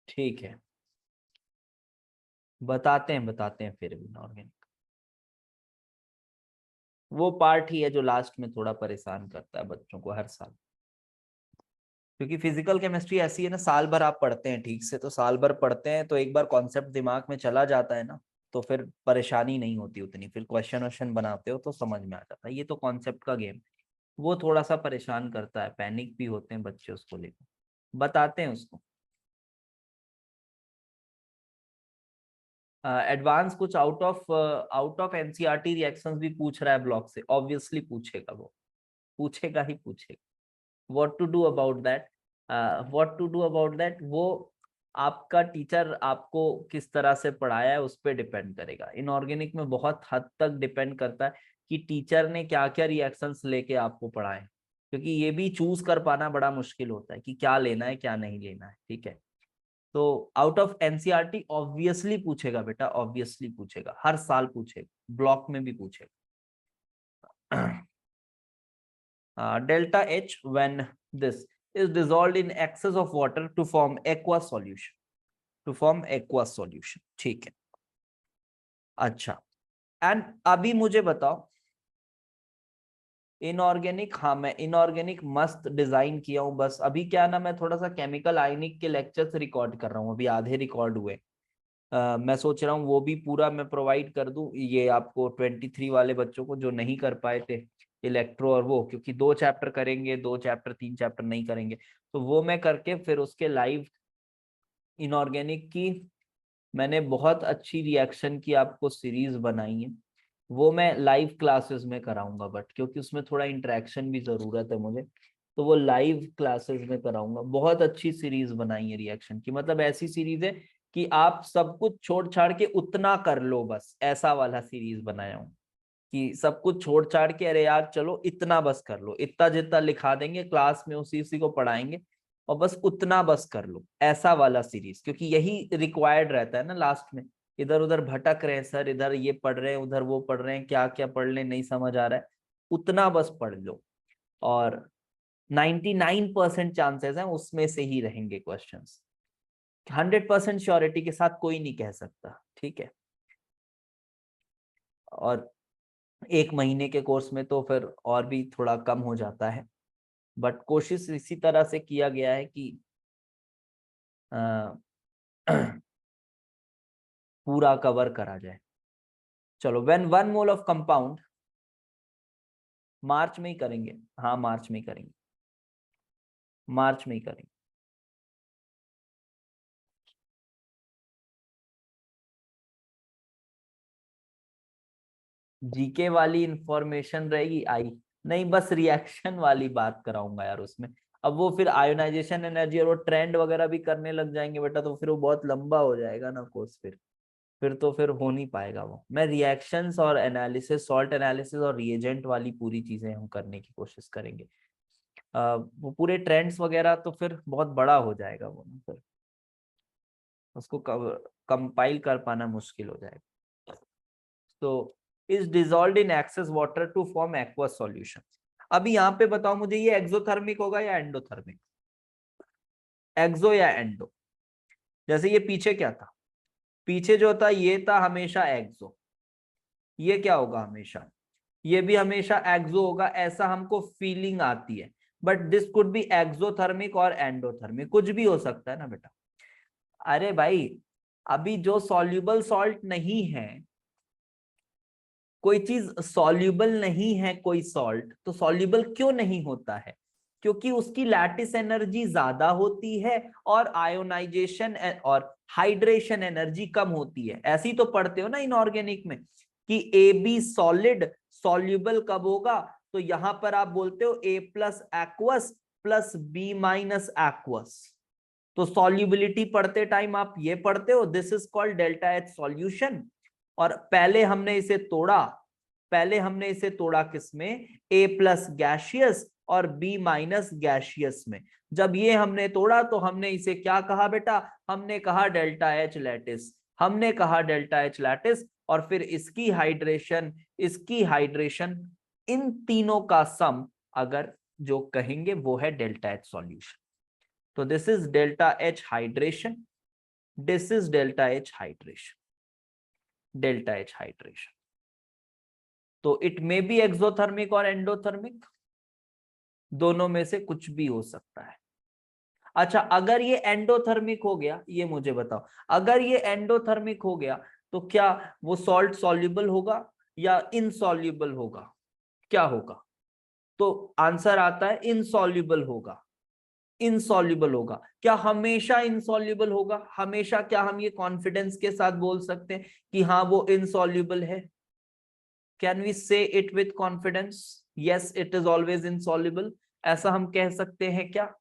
ठीक है, बताते हैं फिर भी इनऑर्गेनिक, वो पार्ट ही है जो लास्ट में थोड़ा परेशान करता है बच्चों को हर साल, क्योंकि फिजिकल केमिस्ट्री ऐसी है ना, साल भर आप पढ़ते हैं ठीक से, तो साल भर पढ़ते हैं तो एक बार कॉन्सेप्ट दिमाग में चला जाता है ना, तो फिर परेशानी नहीं होती उतनी, फिर क्वेश्चन वोश्चन बनाते हो तो समझ में आ जाता है। ये तो कॉन्सेप्ट का गेम, वो थोड़ा सा परेशान करता है, पैनिक भी होते हैं बच्चे उसको लेकर, बताते हैं उसको। एडवांस कुछ आउट ऑफ एनसीईआरटी रिएक्शंस भी पूछ रहा है ब्लॉक से, ऑब्वियसली पूछेगा, वो पूछेगा ही पूछेगा। What to do about that, what to do about that, वो आपका टीचर आपको किस तरह से पढ़ाया है उस पर डिपेंड करेगा। इनऑर्गेनिक में बहुत हद तक डिपेंड करता है कि टीचर ने क्या क्या रिएक्शंस लेके आपको पढ़ाए, क्योंकि ये भी चूज कर पाना बड़ा मुश्किल होता है कि क्या लेना है क्या नहीं लेना है। ठीक है, तो आउट ऑफ एनसीईआरटी ऑब्वियसली पूछेगा बेटा, ऑब्वियसली पूछेगा, हर साल पूछेगा, ब्लॉक में भी पूछेगा। delta H when this is dissolved in excess of water to form aqueous solution, to form aqueous solution। ठीक है, अच्छा, एंड अभी मुझे बताओ इनऑर्गेनिक, हाँ मैं इनऑर्गेनिक मस्त डिजाइन किया हूं, बस अभी क्या ना मैं थोड़ा सा केमिकल आयनिक के लेक्चर्स रिकॉर्ड कर रहा हूँ, अभी आधे रिकॉर्ड हुए। मैं सोच रहा हूँ वो भी पूरा मैं प्रोवाइड कर दूं ये आपको 23 वाले बच्चों को जो नहीं कर पाए थे इलेक्ट्रो और वो, क्योंकि 2 चैप्टर करेंगे, 2 चैप्टर 3 चैप्टर नहीं करेंगे, तो वो मैं करके फिर उसके लाइव इनऑर्गेनिक की मैंने बहुत अच्छी रिएक्शन की आपको सीरीज बनाई है, वो मैं लाइव क्लासेस में कराऊंगा, बट क्योंकि उसमें थोड़ा इंटरेक्शन भी जरूरत है मुझे, तो वो लाइव क्लासेस में कराऊंगा। बहुत अच्छी सीरीज बनाई है रिएक्शन की, मतलब ऐसी सीरीज है कि आप सब कुछ छोड़ छाड़ के उतना कर लो, बस ऐसा वाला सीरीज बनाया हूँ कि सब कुछ छोड़ छाड़ के अरे यार चलो इतना बस कर लो, इतना जितना लिखा देंगे क्लास में उसी को पढ़ाएंगे और बस उतना बस कर लो, ऐसा वाला सीरीज, क्योंकि यही रिक्वायर्ड रहता है ना लास्ट में। इधर उधर भटक रहे हैं सर, इधर ये पढ़ रहे हैं उधर वो पढ़ रहे हैं, क्या क्या पढ़ ले नहीं समझ आ रहा है, उतना बस पढ़ लो और 99% चांसेस हैं उसमें से ही रहेंगे क्वेश्चंस। 100% श्योरिटी के साथ कोई नहीं कह सकता, ठीक है। और 1 महीने के कोर्स में तो फिर और भी थोड़ा कम हो जाता है, बट कोशिश इसी तरह से किया गया है कि पूरा कवर करा जाए। चलो, व्हेन 1 मोल ऑफ कंपाउंड, मार्च में ही करेंगे, हाँ मार्च में ही करेंगे, मार्च में ही करेंगे। जीके वाली इंफॉर्मेशन रहेगी आई, नहीं बस रिएक्शन वाली बात कराऊंगा यार उसमें। अब वो फिर आयोनाइजेशन एनर्जी और वो ट्रेंड वगैरह भी करने लग जाएंगे बेटा, तो फिर वो बहुत लंबा हो जाएगा ना कोर्स, फिर तो फिर हो नहीं पाएगा वो। मैं रिएक्शंस और एनालिसिस, सॉल्ट एनालिसिस और रिएजेंट वाली पूरी चीजें हम करने की कोशिश करेंगे। वो पूरे ट्रेंड्स वगैरह तो फिर बहुत बड़ा हो जाएगा वो ना, फिर उसको कंपाइल कर पाना मुश्किल हो जाएगा। तो is dissolved in excess water to form aqueous solution. अभी यहाँ पे बताओ मुझे, ये एक्सोथर्मिक होगा या एंडोथर्मिक? एक्सो या एंडो? जैसे ये पीछे क्या था, पीछे जो था ये था हमेशा एक्सो, ये क्या होगा हमेशा, ये भी हमेशा एक्सो होगा, ऐसा हमको फीलिंग आती है। But this could be exothermic और एंडोथर्मिक, कुछ भी हो सकता है ना बेटा। अरे भाई, अभी जो सॉल्युबल सॉल्ट नहीं है, कोई चीज सॉल्युबल नहीं है, कोई सॉल्ट तो सॉल्युबल क्यों नहीं होता है? क्योंकि उसकी लैटिस एनर्जी ज्यादा होती है और आयोनाइजेशन और हाइड्रेशन एनर्जी कम होती है। ऐसी तो पढ़ते हो ना इनऑर्गेनिक में कि ए बी सॉलिड सॉल्युबल कब होगा, तो यहां पर आप बोलते हो A plus aqueous plus B minus aqueous. तो सॉल्युबिलिटी पढ़ते टाइम आप ये पढ़ते हो, this is called delta H solution. और पहले हमने इसे तोड़ा, पहले हमने इसे तोड़ा किसमें, ए प्लस गैशियस और बी माइनस गैशियस में। जब ये हमने तोड़ा तो हमने इसे क्या कहा बेटा, हमने कहा डेल्टा एच लैटिस, हमने कहा डेल्टा एच लैटिस। और फिर इसकी हाइड्रेशन, इसकी हाइड्रेशन, इन तीनों का सम अगर जो कहेंगे वो है डेल्टा एच सॉल्यूशन। तो this is delta H hydration, this is delta H hydration, delta H hydration. तो इट मे बी एक्सोथर्मिक और एंडोथर्मिक, दोनों में से कुछ भी हो सकता है। अच्छा, अगर ये एंडोथर्मिक हो गया, ये मुझे बताओ, अगर ये एंडोथर्मिक हो गया तो क्या वो सॉल्ट सॉल्युबल होगा या इनसॉल्युबल होगा? क्या होगा? तो आंसर आता है इनसॉल्युबल होगा, इनसॉल्युबल होगा। क्या हमेशा इनसॉल्युबल होगा? हमेशा क्या हम ये कॉन्फिडेंस के साथ बोल सकते हैं कि हाँ वो इनसॉल्युबल है? कैन वी से it with confidence, yes it is always insoluble, ऐसा हम कह सकते हैं क्या?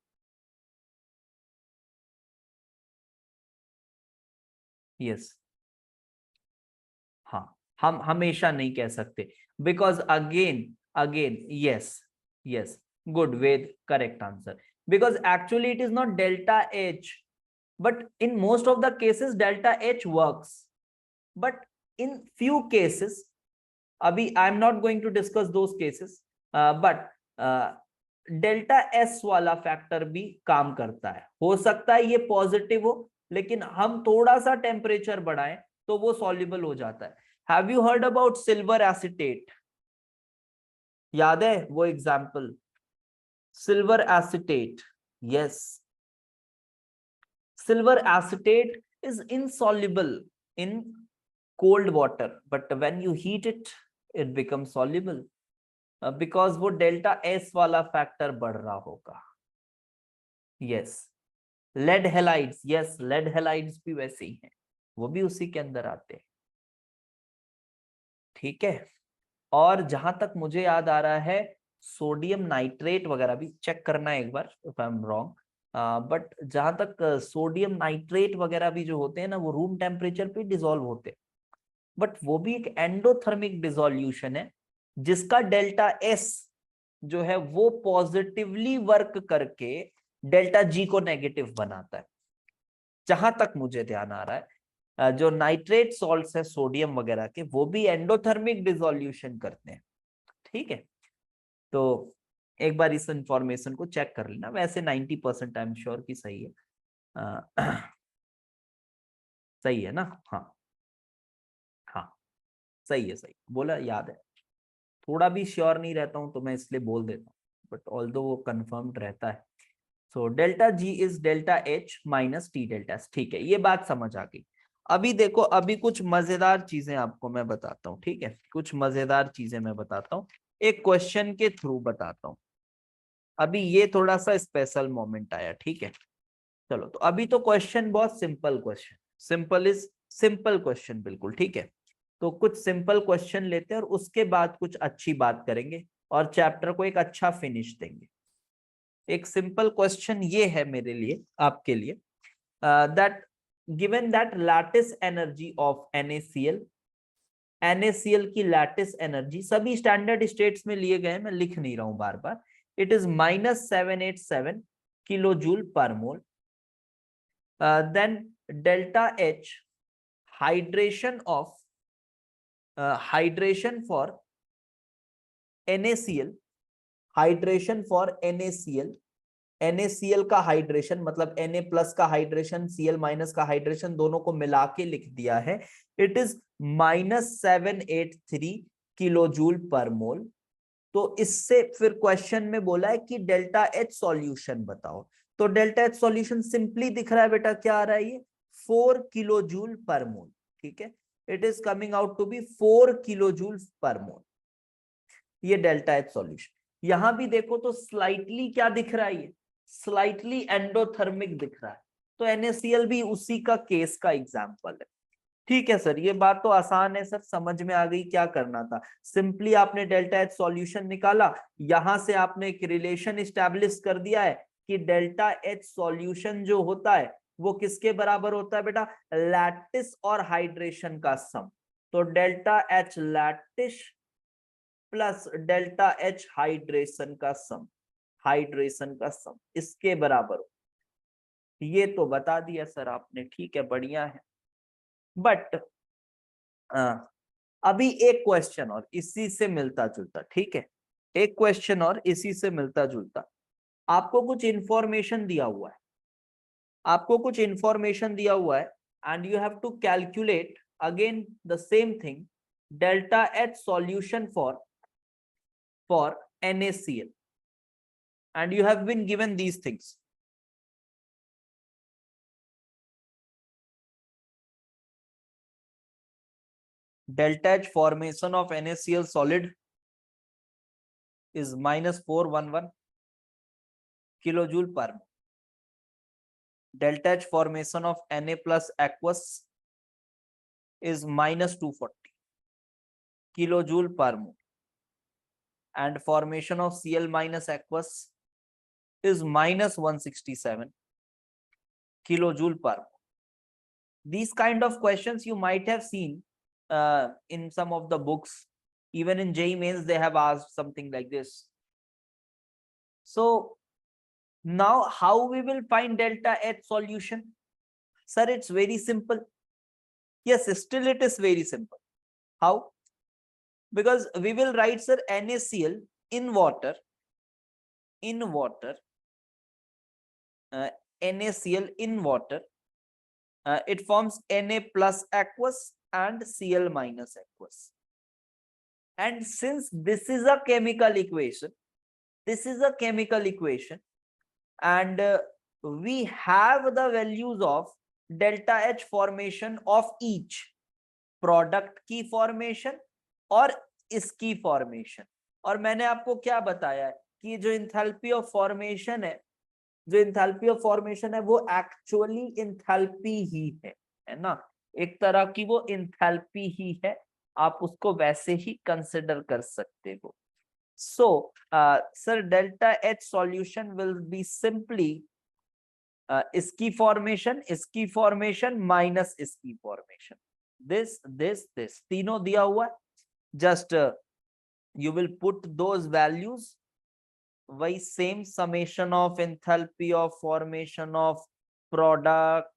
यस, हाँ, हम हमेशा नहीं कह सकते, because again again yes, yes, good, Ved, correct answer, because actually it is not delta H, but in most of the cases delta H works, but in few cases, abhi I am not going to discuss those cases, but delta S वाला factor भी काम करता है, हो सकता है ये positive हो, लेकिन हम थोड़ा सा टेम्परेचर बढ़ाएं तो वो सॉल्युबल हो जाता है। Have you heard about silver acetate? याद है वो example, silver acetate? Yes, silver acetate is insoluble in cold water, but when you heat it, it becomes soluble, because वो डेल्टा एस वाला फैक्टर बढ़ रहा होगा। Yes, lead halides, yes, lead halides भी वैसे ही हैं, वो भी उसी के अंदर आते हैं। ठीक है, और जहां तक मुझे याद आ रहा है, सोडियम नाइट्रेट वगैरह भी चेक करना है एक बार, if I am wrong, but जहां तक सोडियम नाइट्रेट वगैरह भी जो होते हैं ना, वो रूम टेम्परेचर पे डिसॉल्व होते हैं, बट वो भी एक एंडोथर्मिक डिसोल्यूशन है, जिसका डेल्टा एस जो है वो पॉजिटिवली वर्क करके डेल्टा जी को नेगेटिव बनाता है, जहां तक मुझे ध्यान आ रहा है। जो नाइट्रेट सॉल्ट्स है सोडियम वगैरह के, वो भी एंडोथर्मिक डिसोल्यूशन करते हैं। ठीक है, तो एक बार इस इंफॉर्मेशन को चेक कर लेना, वैसे 90% आई एम श्योर कि सही है। सही है ना? हाँ, हाँ, सही है, सही बोला, याद है। थोड़ा भी श्योर नहीं रहता हूं तो मैं इसलिए बोल देता हूँ, बट ऑल्दो वो कंफर्म्ड रहता है। So delta G is delta H minus T delta S. ठीक है, ये बात समझ आ गई। अभी देखो, अभी कुछ मजेदार चीजें आपको मैं बताता हूँ। ठीक है, कुछ मजेदार चीजें मैं बताता हूँ, एक क्वेश्चन के थ्रू बताता हूँ। अभी ये थोड़ा सा स्पेशल मोमेंट आया। ठीक है, चलो, तो अभी तो क्वेश्चन बहुत simple question, simple is simple question, बिल्कुल ठीक है। तो कुछ सिंपल क्वेश्चन लेते हैं और उसके बाद कुछ अच्छी बात करेंगे और चैप्टर को एक अच्छा फिनिश देंगे। एक सिंपल क्वेश्चन ये है मेरे लिए, आपके लिए, that given that lattice energy of NaCl, NaCl की लैटिस एनर्जी सभी स्टैंडर्ड स्टेट्स में लिए गए, मैं लिख नहीं रहा हूं बार बार, it is -787 kilo joule per mole. Then delta H hydration of hydration for NaCl, hydration for NaCl, NaCl का हाइड्रेशन मतलब Na प्लस का हाइड्रेशन, Cl माइनस का हाइड्रेशन, दोनों को मिला के लिख दिया है, it is -783 kilo joule per मोल। तो इससे फिर क्वेश्चन में बोला है कि डेल्टा एच सॉल्यूशन बताओ। तो डेल्टा एच सॉल्यूशन सिंपली दिख रहा है बेटा, क्या आ रहा है ये, 4 किलो जूल पर मोल। ठीक है, it is coming out to be 4 kilo joule per mole, ये डेल्टा एच सॉल्यूशन। यहां भी देखो तो स्लाइटली क्या दिख रहा है, ये स्लाइटली एंडोथर्मिक दिख रहा है, तो NaCl भी उसी का केस का एग्जांपल है। ठीक है सर, ये बात तो आसान है सर, समझ में आ गई, क्या करना था, सिंपली आपने डेल्टा एच सॉल्यूशन निकाला, यहां से आपने एक रिलेशन स्टैब्लिश कर दिया है कि डेल्टा एच सॉल्यूशन जो होता है वो किसके बराबर होता है बेटा, लैटिस और हाइड्रेशन का सम। तो delta H lattice plus delta H hydration का सम, हाइड्रेशन का सम इसके बराबर हो। ये तो बता दिया सर आपने, ठीक है, बढ़िया है। बट अभी एक क्वेश्चन और इसी से मिलता जुलता, ठीक है, एक क्वेश्चन और इसी से मिलता जुलता, आपको कुछ इंफॉर्मेशन दिया हुआ है, आपको कुछ इंफॉर्मेशन दिया हुआ है, and you have to calculate again the same thing, delta H solution for NaCl, and you have been given these things. Delta H formation of NaCl solid is -411 kilojoule per mole. Delta H formation of Na plus aqueous is -240 kilojoule per mole, and formation of Cl minus aqueous is -167 kilojoule per mole. These kind of questions you might have seen in some of the books. Even in JEE Mains, they have asked something like this. So now how we will find delta H solution? Sir, it's very simple. Yes, still it is very simple. How? Because we will write, sir, NaCl in water, NaCl in water, it forms Na plus aqueous and Cl minus aqueous. And since this is a chemical equation, and we have the values of delta H formation of each product की formation और इसकी formation. और मैंने आपको क्या बताया है कि जो इंथैल्पी ऑफ फॉर्मेशन है, वो एक्चुअली इंथैल्पी ही है ना, एक तरह की वो इंथैल्पी ही है, आप उसको वैसे ही कंसिडर कर सकते हो. So sir delta H solution will be simply इसकी फॉर्मेशन माइनस इसकी फॉर्मेशन. this तीनों दिया हुआ है. Just you will put those values, वही same summation of enthalpy of formation of product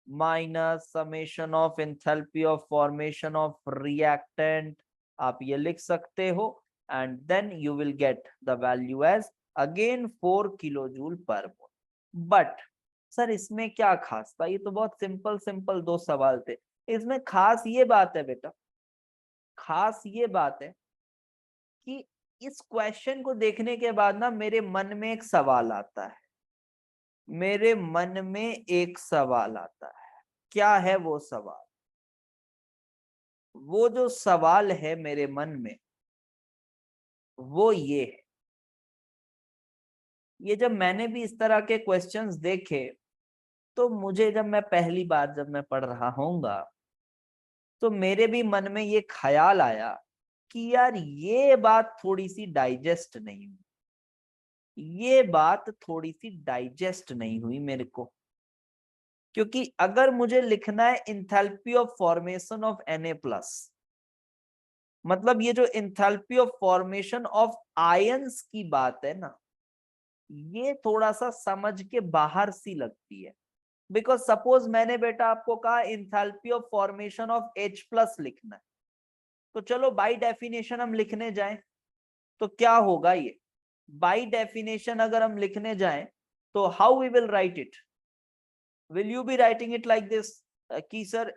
minus summation of enthalpy of formation of reactant, आप ये लिख सकते हो, and then you will get the value as again 4 kilojoule per mole. But sir इसमें क्या खास था? ये तो बहुत सिंपल दो सवाल थे. इसमें खास ये बात है बेटा, खास ये बात है कि इस क्वेश्चन को देखने के बाद ना मेरे मन में एक सवाल आता है, क्या है वो सवाल? वो जो सवाल है मेरे मन में वो ये है, ये जब मैंने भी इस तरह के क्वेश्चंस देखे तो मुझे जब मैं पहली बार जब मैं पढ़ रहा होऊंगा तो मेरे भी मन में ये ख्याल आया कि यार ये बात थोड़ी सी डाइजेस्ट नहीं हुई मेरे को. क्योंकि अगर मुझे लिखना है enthalpy of formation of Na+, मतलब ये जो enthalpy of formation of ions की बात है ना, ये थोड़ा सा समझ के बाहर सी लगती है. बिकॉज सपोज मैंने बेटा आपको कहा enthalpy of formation of H+ लिखना है, तो चलो बाय डेफिनेशन हम लिखने जाएं तो क्या होगा? ये बाय डेफिनेशन अगर हम लिखने जाएं तो how we will write it? Will you be writing it like this कि सर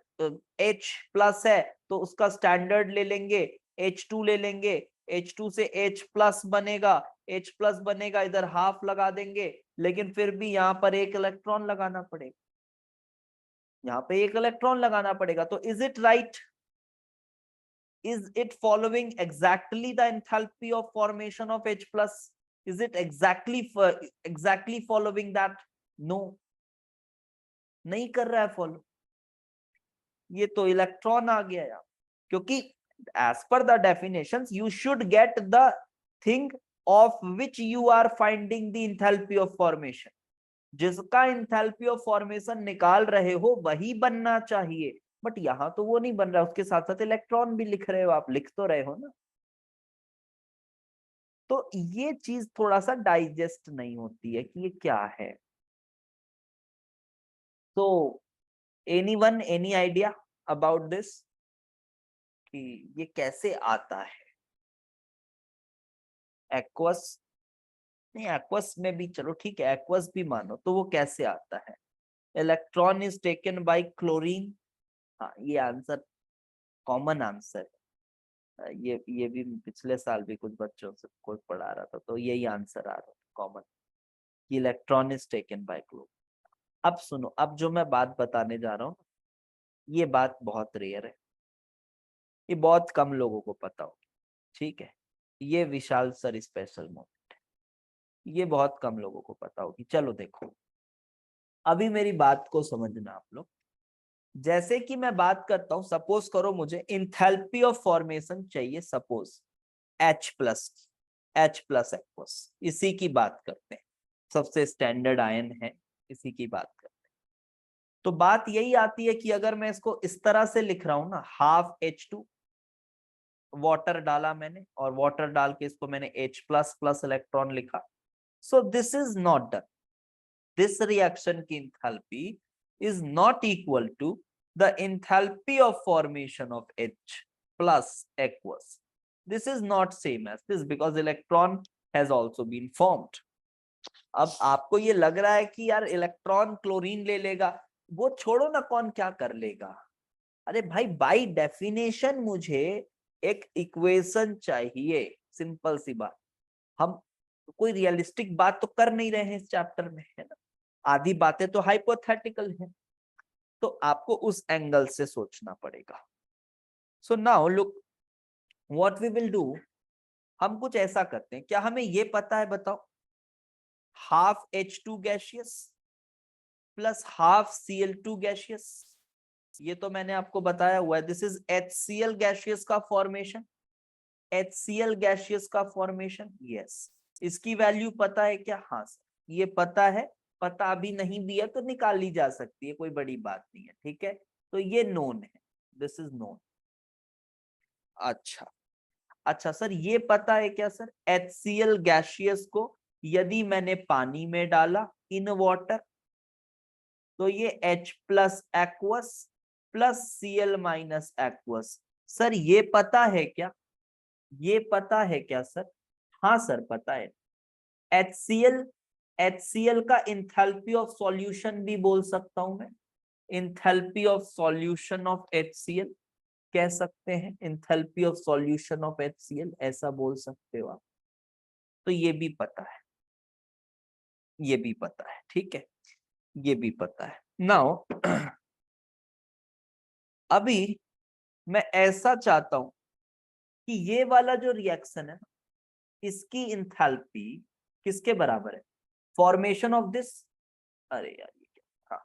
H+ है तो उसका स्टैंडर्ड ले लेंगे, H2 ले लेंगे, H2 से H+ बनेगा, H+ बनेगा, इधर हाफ लगा देंगे, लेकिन फिर भी यहाँ पर एक इलेक्ट्रॉन लगाना पड़ेगा, तो is it right? Is it following exactly the enthalpy of formation of H+? Is it exactly following that? No, नहीं कर रहा है फॉलो. ये तो इलेक्ट्रॉन आ गया यार, क्योंकि as per the definitions you should get the thing of which you are finding the enthalpy of formation. जिसका enthalpy of formation निकाल रहे हो वही बनना चाहिए, बट यहां तो वो नहीं बन रहा, उसके साथ साथ इलेक्ट्रॉन भी लिख रहे हो, आप लिख तो रहे हो ना. तो ये चीज थोड़ा सा डाइजेस्ट नहीं होती है कि ये क्या है. तो anyone any idea about this कि ये कैसे आता है? एक्वस नहीं, एक्वस में भी चलो ठीक है, एक्वस भी मानो, तो वो कैसे आता है? Electron is taken by chlorine. हाँ, ये आंसर कॉमन आंसर है. ये भी पिछले साल भी कुछ बच्चों से कोई पढ़ा रहा था, तो यही आंसर आ रहा था common, electron is taken by chlorine. अब सुनो, अब जो मैं बात बताने जा रहा हूँ ये बात बहुत रेयर है, ये बहुत कम लोगों को पता होगी. ठीक है, ये विशाल सर स्पेशल मोमेंट है, ये बहुत कम लोगों को पता होगी. चलो देखो, अभी मेरी बात को समझना आप लोग. जैसे कि मैं बात करता हूं, सपोज करो मुझे इंथैल्पी ऑफ फॉर्मेशन चाहिए, सपोज H+ एक्वस, इसी की बात करते हैं, सबसे स्टैंडर्ड आयन है, इसी की बात करते हैं. तो बात यही आती है कि अगर मैं इसको इस तरह से लिख रहा हूं ना, हाफ H2, वाटर डाला मैंने और वाटर डाल के इसको मैंने H++ इलेक्ट्रॉन लिखा, so this is not done. This reaction की enthalpy is not equal to the enthalpy of formation of H+ aqueous. This is not same as this because electron has also been formed. अब आपको ये लग रहा है कि यार electron chlorine ले लेगा, वो छोड़ो ना, कौन क्या कर लेगा। अरे भाई बाय डेफिनेशन मुझे एक इक्वेशन चाहिए, सिंपल सी बात। हम कोई रियलिस्टिक बात तो कर नहीं रहे हैं इस चैप्टर में, है ना, आधी बातें तो हाइपोथेटिकल हैं, तो आपको उस एंगल से सोचना पड़ेगा। So now look what we will do, हम कुछ ऐसा करते हैं, क्या हमें ये पता है बताओ, half H2 gaseous plus half Cl2 gaseous, ये तो मैंने आपको बताया हुआ है, दिस इज HCl गैसियस का फॉर्मेशन, HCl गैसियस का फॉर्मेशन, यस। इसकी वैल्यू पता है क्या? हाँ सर ये पता है, पता भी नहीं भी है तो निकाल ली जा सकती है, कोई बड़ी बात नहीं है, ठीक है। तो ये नोन है, दिस इज नोन। अच्छा अच्छा सर ये पता है क्या सर, HCl गैसियस को यदि मैंने पानी में डाला इन वाटर, तो ये H+ aqueous plus Cl- aqueous, sir ये पता है क्या, ये पता है क्या सर? हाँ सर पता है। HCl का इंथैल्पी ऑफ सॉल्यूशन भी बोल सकता हूं मैं, enthalpy of solution of HCl कह सकते हैं, enthalpy of solution of HCl ऐसा बोल सकते हो आप। तो ये भी पता है, ये भी पता है, ठीक है, ये भी पता है। नाउ अभी मैं ऐसा चाहता हूं कि ये वाला जो रिएक्शन है इसकी इंथैल्पी किसके बराबर है, फॉर्मेशन ऑफ दिस, अरे यार ये क्या, हाँ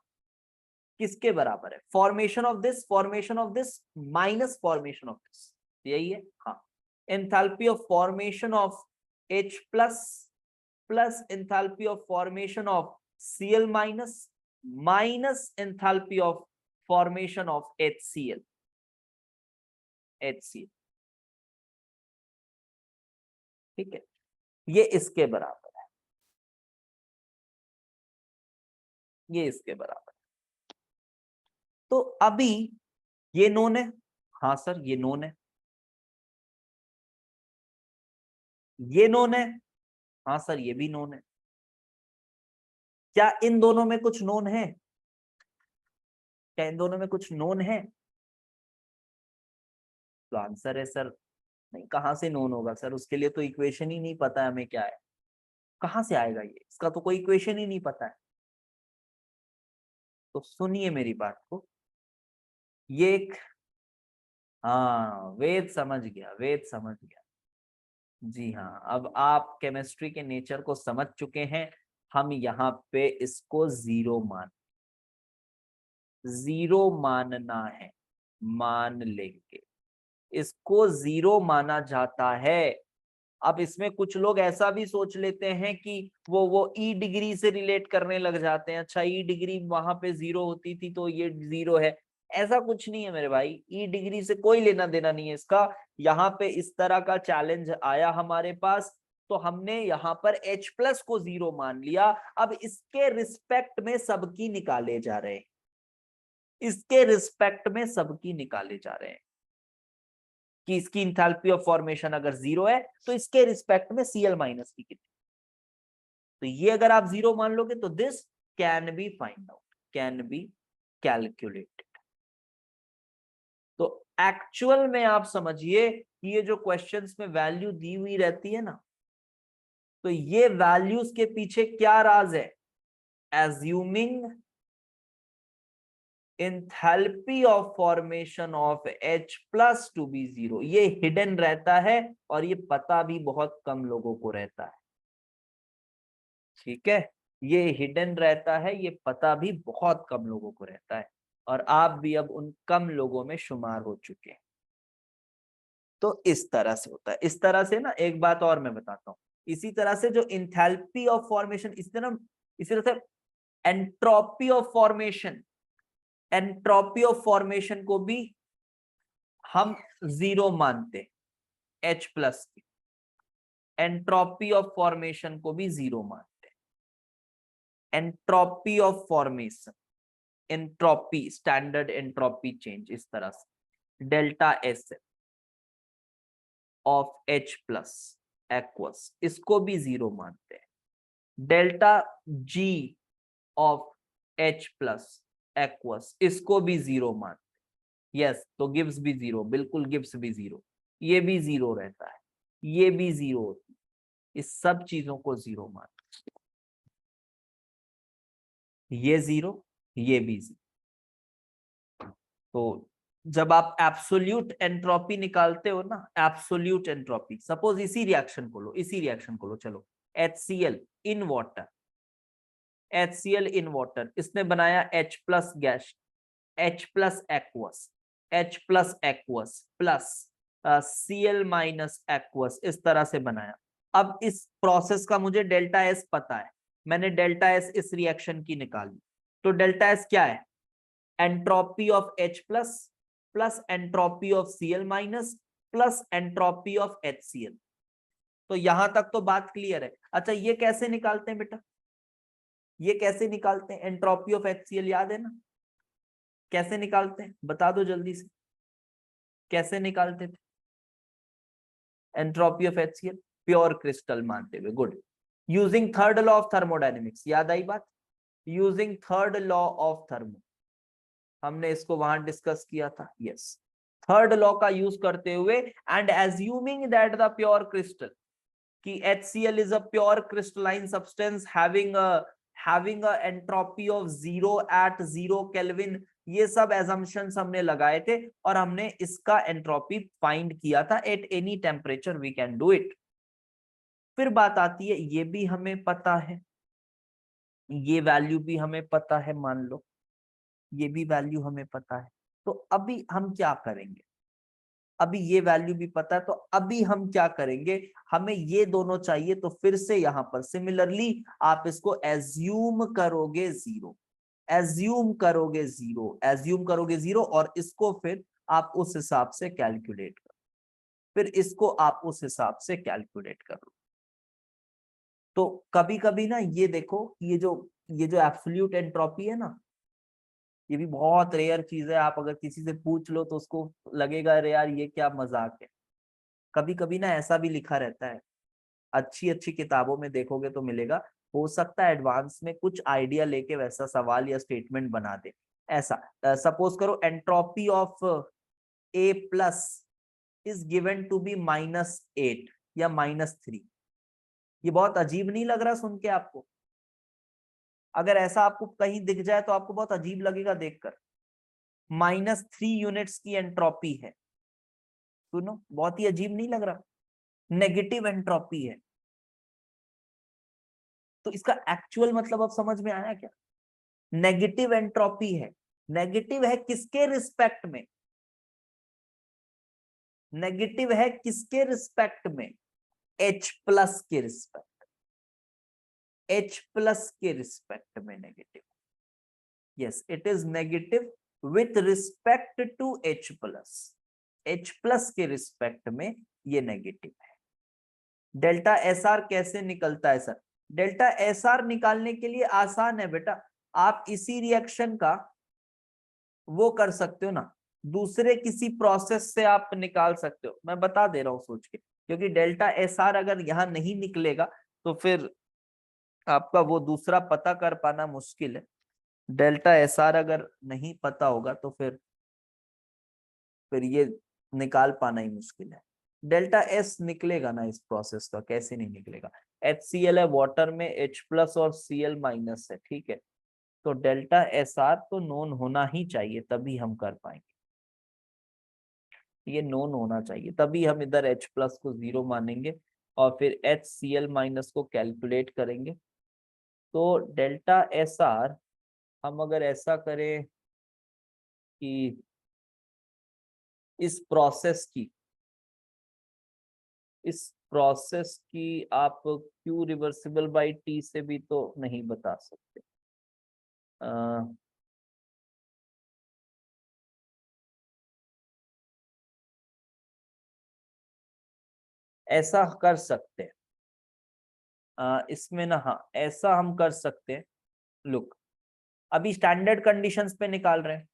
किसके बराबर है, formation of this minus formation of this, यही है, हाँ। Enthalpy of formation of H plus plus enthalpy of formation of Cl minus minus enthalpy of formation of HCl, ठीक है, ये इसके बराबर है, ये इसके बराबर है। तो अभी ये नोन है, हाँ सर ये नोन है, ये नोन है, हाँ सर ये भी नोन है। क्या इन दोनों में कुछ नोन है, क्या इन दोनों में कुछ नोन है? तो आंसर है सर नहीं, कहां से नोन होगा सर, उसके लिए तो इक्वेशन ही नहीं पता है हमें क्या है, कहां से आएगा ये, इसका तो कोई इक्वेशन ही नहीं पता है। तो सुनिए मेरी बात को, ये एक, हाँ वेद समझ गया, वेद समझ गया, जी हाँ, अब आप केमिस्ट्री के नेचर को समझ चुके हैं। हम यहाँ पे इसको जीरो मानना है, मान लेंगे, इसको जीरो माना जाता है। अब इसमें कुछ लोग ऐसा भी सोच लेते हैं कि वो ई डिग्री से रिलेट करने लग जाते हैं, अच्छा ई डिग्री वहां पे जीरो होती थी तो ये जीरो है, ऐसा कुछ नहीं है मेरे भाई, ई डिग्री से कोई लेना देना नहीं है इसका। यहाँ पे इस तरह का चैलेंज आया हमारे पास, तो हमने यहाँ पर H+ को जीरो मान लिया। अब इसके रिस्पेक्ट में सबकी निकाले जा रहे हैं, इसके रिस्पेक्ट में सबकी निकाले जा रहे हैं कि इसकी इंथैल्पी ऑफ फॉर्मेशन अगर जीरो है तो इसके रिस्पेक्ट में Cl- की कितनी, तो ये अगर आप जीरो मान लोगे तो this can be find out, can be calculated. तो एक्चुअल में आप समझिए कि ये जो क्वेश्चंस में वैल्यू दी हुई रहती है ना, तो ये वैल्यूज के पीछे क्या राज है, assuming enthalpy of formation of H+ to be zero, ये हिडन रहता है और ये पता भी बहुत कम लोगों को रहता है, ठीक है, ये हिडन रहता है, ये पता भी बहुत कम लोगों को रहता है, और आप भी अब उन कम लोगों में शुमार हो चुके हैं। तो इस तरह से होता है, इस तरह से ना, एक बात और मैं बताता हूं, इसी तरह से जो इंथैल्पी ऑफ फॉर्मेशन, इसी तरह से entropy of formation, entropy of formation को भी हम 0 मानते, H प्लस की एंट्रोपी ऑफ फॉर्मेशन को भी 0 मानते। Entropy of formation, entropy, standard entropy change, इस तरह से delta S of H plus aqueous, इसको भी 0 मानते हैं। Delta G of H plus aqueous, इसको भी 0 मानते हैं। यस, तो गिब्स भी 0, बिल्कुल गिब्स भी 0, ये भी 0 रहता है, ये भी 0 होती है, इस सब चीजों को 0 मानते हैं। ये 0, ये भी 0। तो जब आप एब्सोल्यूट एंट्रोपी निकालते हो ना, एब्सोल्यूट एंट्रोपी, सपोज इसी रिएक्शन को लो, इसी रिएक्शन को लो, चलो HCl in water, HCl in water, इसने बनाया H plus gas, H plus aqueous, H plus aqueous plus Cl minus aqueous, इस तरह से बनाया। अब इस प्रोसेस का मुझे डेल्टा एस पता है, मैंने डेल्टा एस इस रिएक्शन की निकाली, तो डेल्टा एस क्या है? Entropy of H plus plus entropy of Cl minus plus entropy of HCl। तो यहां तक तो बात क्लियर है। अच्छा, ये कैसे निकालते हैं बेटा? ये कैसे निकालते हैं? एंट्रोपी ऑफ HCl याद है ना? कैसे निकालते हैं बता दो जल्दी से, कैसे निकालते थे entropy of HCl? Pure crystal मानते हुए, good, using third law of thermodynamics, याद आई बात? Using third law of thermo, हमने इसको वहां डिस्कस किया था। यस, थर्ड लॉ का यूज करते हुए and assuming that the pure crystal, कि HCl is a pure crystalline substance having a entropy of 0 at 0 Kelvin, ये सब assumptions हमने लगाए थे और हमने इसका एंट्रोपी फाइंड किया था at any temperature we can do it. फिर बात आती है, ये भी हमें पता है, ये वैल्यू भी हमें पता है, मान लो ये भी वैल्यू हमें पता है, तो अभी हम क्या करेंगे? अभी ये वैल्यू भी पता है, तो अभी हम क्या करेंगे? हमें ये दोनों चाहिए, तो फिर से यहां पर सिमिलरली आप इसको एज्यूम करोगे 0, एज्यूम करोगे 0, एज्यूम करोगे 0, और इसको फिर आप उस हिसाब से कैलकुलेट करो, फिर इसको आप उस हिसाब से कैलकुलेट करो। तो कभी कभी ना ये देखो, ये जो एब्सोल्यूट एंट्रोपी है ना, ये भी बहुत रेयर चीज है। आप अगर किसी से पूछ लो तो उसको लगेगा अरे यार ये क्या मजाक है। कभी कभी ना ऐसा भी लिखा रहता है, अच्छी अच्छी किताबों में देखोगे तो मिलेगा, हो सकता है एडवांस में कुछ आइडिया लेके वैसा सवाल या स्टेटमेंट बना दे। ऐसा सपोज करो, entropy of A plus is given to be -8 या -3। ये बहुत अजीब नहीं लग रहा सुन के आपको? अगर ऐसा आपको कहीं दिख जाए तो आपको बहुत अजीब लगेगा देखकर। -3 यूनिट्स की एंट्रोपी है, सुनो बहुत ही अजीब नहीं लग रहा? नेगेटिव एंट्रोपी है, तो इसका एक्चुअल मतलब अब समझ में आया क्या? नेगेटिव एंट्रोपी है, नेगेटिव है किसके रिस्पेक्ट में? नेगेटिव है किसके रिस्पेक्ट में? H प्लस के रिस्पेक्ट, H प्लस के रिस्पेक्ट में negative. Yes, it is negative with respect to H plus, H plus के रिस्पेक्ट में ये नेगेटिव है। डेल्टा एस आर कैसे निकलता है सर? डेल्टा एस आर निकालने के लिए आसान है बेटा, आप इसी रिएक्शन का वो कर सकते हो ना, दूसरे किसी प्रोसेस से आप निकाल सकते हो। मैं बता दे रहा हूं सोच के, क्योंकि डेल्टा एस आर अगर यहां नहीं निकलेगा तो फिर आपका वो दूसरा पता कर पाना मुश्किल है। डेल्टा एस आर अगर नहीं पता होगा तो फिर ये निकाल पाना ही मुश्किल है। डेल्टा एस निकलेगा ना इस प्रोसेस का, कैसे नहीं निकलेगा? HCl है वाटर में, H प्लस और Cl माइनस है, ठीक है, तो डेल्टा एस आर तो नोन होना ही चाहिए, तभी हम कर पाएंगे। ये नोन होना चाहिए, तभी हम इधर H प्लस को 0 मानेंगे और फिर HCl माइनस को कैलकुलेट करेंगे। तो डेल्टा एस आर हम अगर ऐसा करें कि इस प्रोसेस की, इस प्रोसेस की आप Q रिवर्सिबल बाई T से भी तो नहीं बता सकते। ऐसा कर सकते हैं इसमें ना, हाँ ऐसा हम कर सकते हैं। लुक, अभी स्टैंडर्ड कंडीशंस पे निकाल रहे हैं,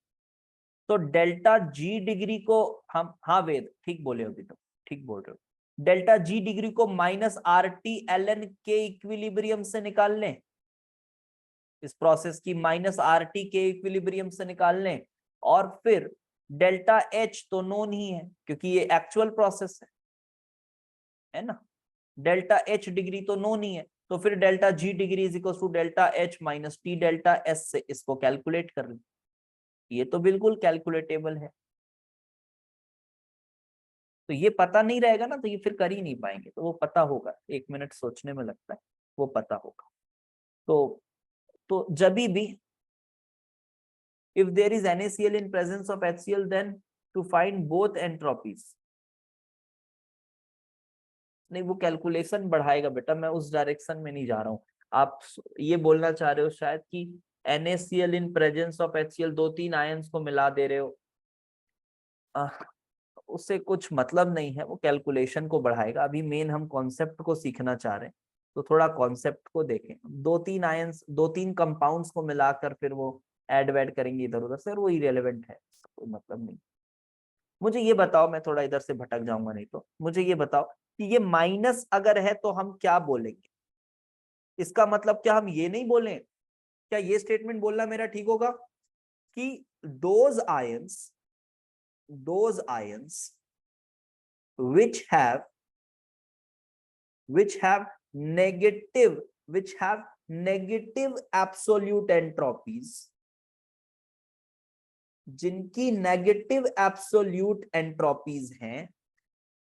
तो डेल्टा जी डिग्री को हम, हाँ वेद ठीक बोले हो, अभी तो ठीक बोल रहे हो, डेल्टा जी डिग्री को minus R T L N के इक्विलिब्रियम से निकाल लें, इस प्रोसेस की माइनस आर टी के इक्विलिब्रियम से निकाल लें, और फिर डेल्टा एच तो नोन ही है क्योंकि ये एक्चुअल प्रोसेस है ना, डेल्टा एच डिग्री तो नोन ही है, तो फिर delta G degree is equal to delta H minus T delta S से इसको कैलकुलेट कर लें। ये तो बिल्कुल कैलकुलेटेबल है, तो ये पता नहीं रहेगा ना तो ये फिर कर ही नहीं पाएंगे, तो वो पता होगा, 1 मिनट सोचने में लगता है, वो पता होगा। तो जब भी if there is NaCl in presence of HCl, then to find both entropies, नहीं वो कैलकुलेशन बढ़ाएगा बेटा, मैं उस डायरेक्शन में नहीं जा रहा हूँ। आप ये बोलना चाह रहे हो शायद कि NaCl in presence of HCl, 2-3 ions को मिला दे रहे हो, उससे कुछ मतलब नहीं है, वो कैलकुलेशन को बढ़ाएगा। अभी मेन हम कॉन्सेप्ट को सीखना चाह रहे हैं, तो थोड़ा कॉन्सेप्ट को देखें। 2-3 आयंस, 2-3 कंपाउंड्स को मिलाकर फिर वो ऐड वैड करेंगे इधर उधर से, और वो इरेलेवेंट है, कोई मतलब नहीं। मुझे ये बताओ, मैं थोड़ा इधर से भटक जाऊंगा नहीं तो, मुझे ये बताओ कि ये माइनस अगर है तो हम क्या बोलेंगे? इसका मतलब क्या हम ये नहीं बोलें, क्या ये स्टेटमेंट बोलना मेरा ठीक होगा कि those ions which have negative absolute entropies, जिनकी नेगेटिव एब्सोल्यूट एंट्रोपीज हैं,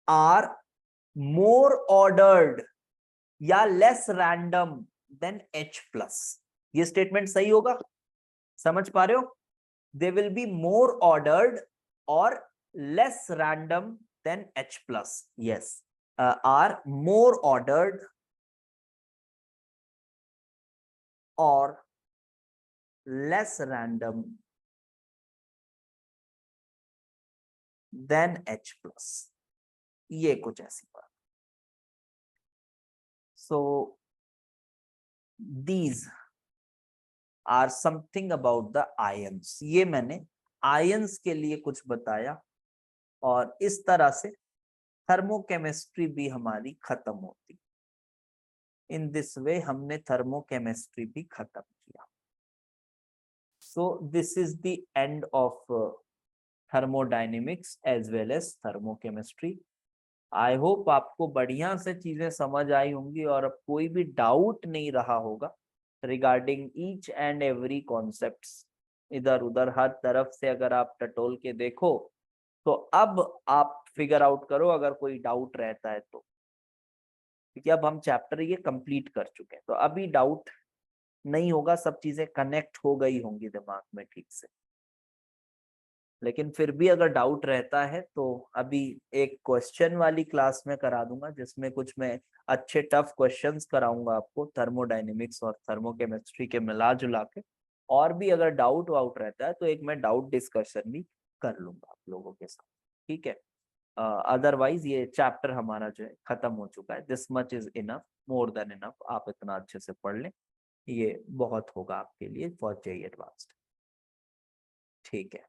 आर मोर ऑर्डर्ड या less random than H plus. ये स्टेटमेंट सही होगा? समझ पा रहे हो? They will be more ordered और less random than H plus. Yes, are more ordered और less random than H plus, ये कुछ ऐसी बात। So these are something about the ions. ये मैंने आयंस के लिए कुछ बताया, और इस तरह से थर्मोकेमिस्ट्री भी हमारी खत्म होती। इन दिस वे हमने थर्मोकेमिस्ट्री भी खत्म किया। So this is the end of thermodynamics as well as thermochemistry. I hope आपको बढ़िया से चीजें समझ आई होंगी और अब कोई भी डाउट नहीं रहा होगा regarding each and every concepts. इधर उधर हर तरफ से अगर आप टटोल के देखो, तो अब आप फिगर आउट करो अगर कोई डाउट रहता है तो, क्योंकि अब हम चैप्टर ये कंप्लीट कर चुके हैं, तो अभी डाउट नहीं होगा, सब चीजें कनेक्ट हो गई होंगी दिमाग में ठीक से। लेकिन फिर भी अगर डाउट रहता है तो अभी एक क्वेश्चन वाली क्लास में करा दूंगा, जिसमें कुछ मैं अच्छे टफ क्वेश्चंस कराऊंगा आपको थर्मोडायनेमिक्स और थर्मोकेमिस्ट्री के मिला जुला के। और भी अगर डाउट वाउट रहता है तो एक मैं डाउट डिस्कशन भी कर लूंगा आप लोगों के साथ, ठीक है? अदरवाइज ये चैप्टर हमारा जो है खत्म हो चुका है। This much is enough, more than enough. आप इतना अच्छे से पढ़ लें, ये बहुत होगा आपके लिए फॉर जेईई एडवांस्ड, ठीक है?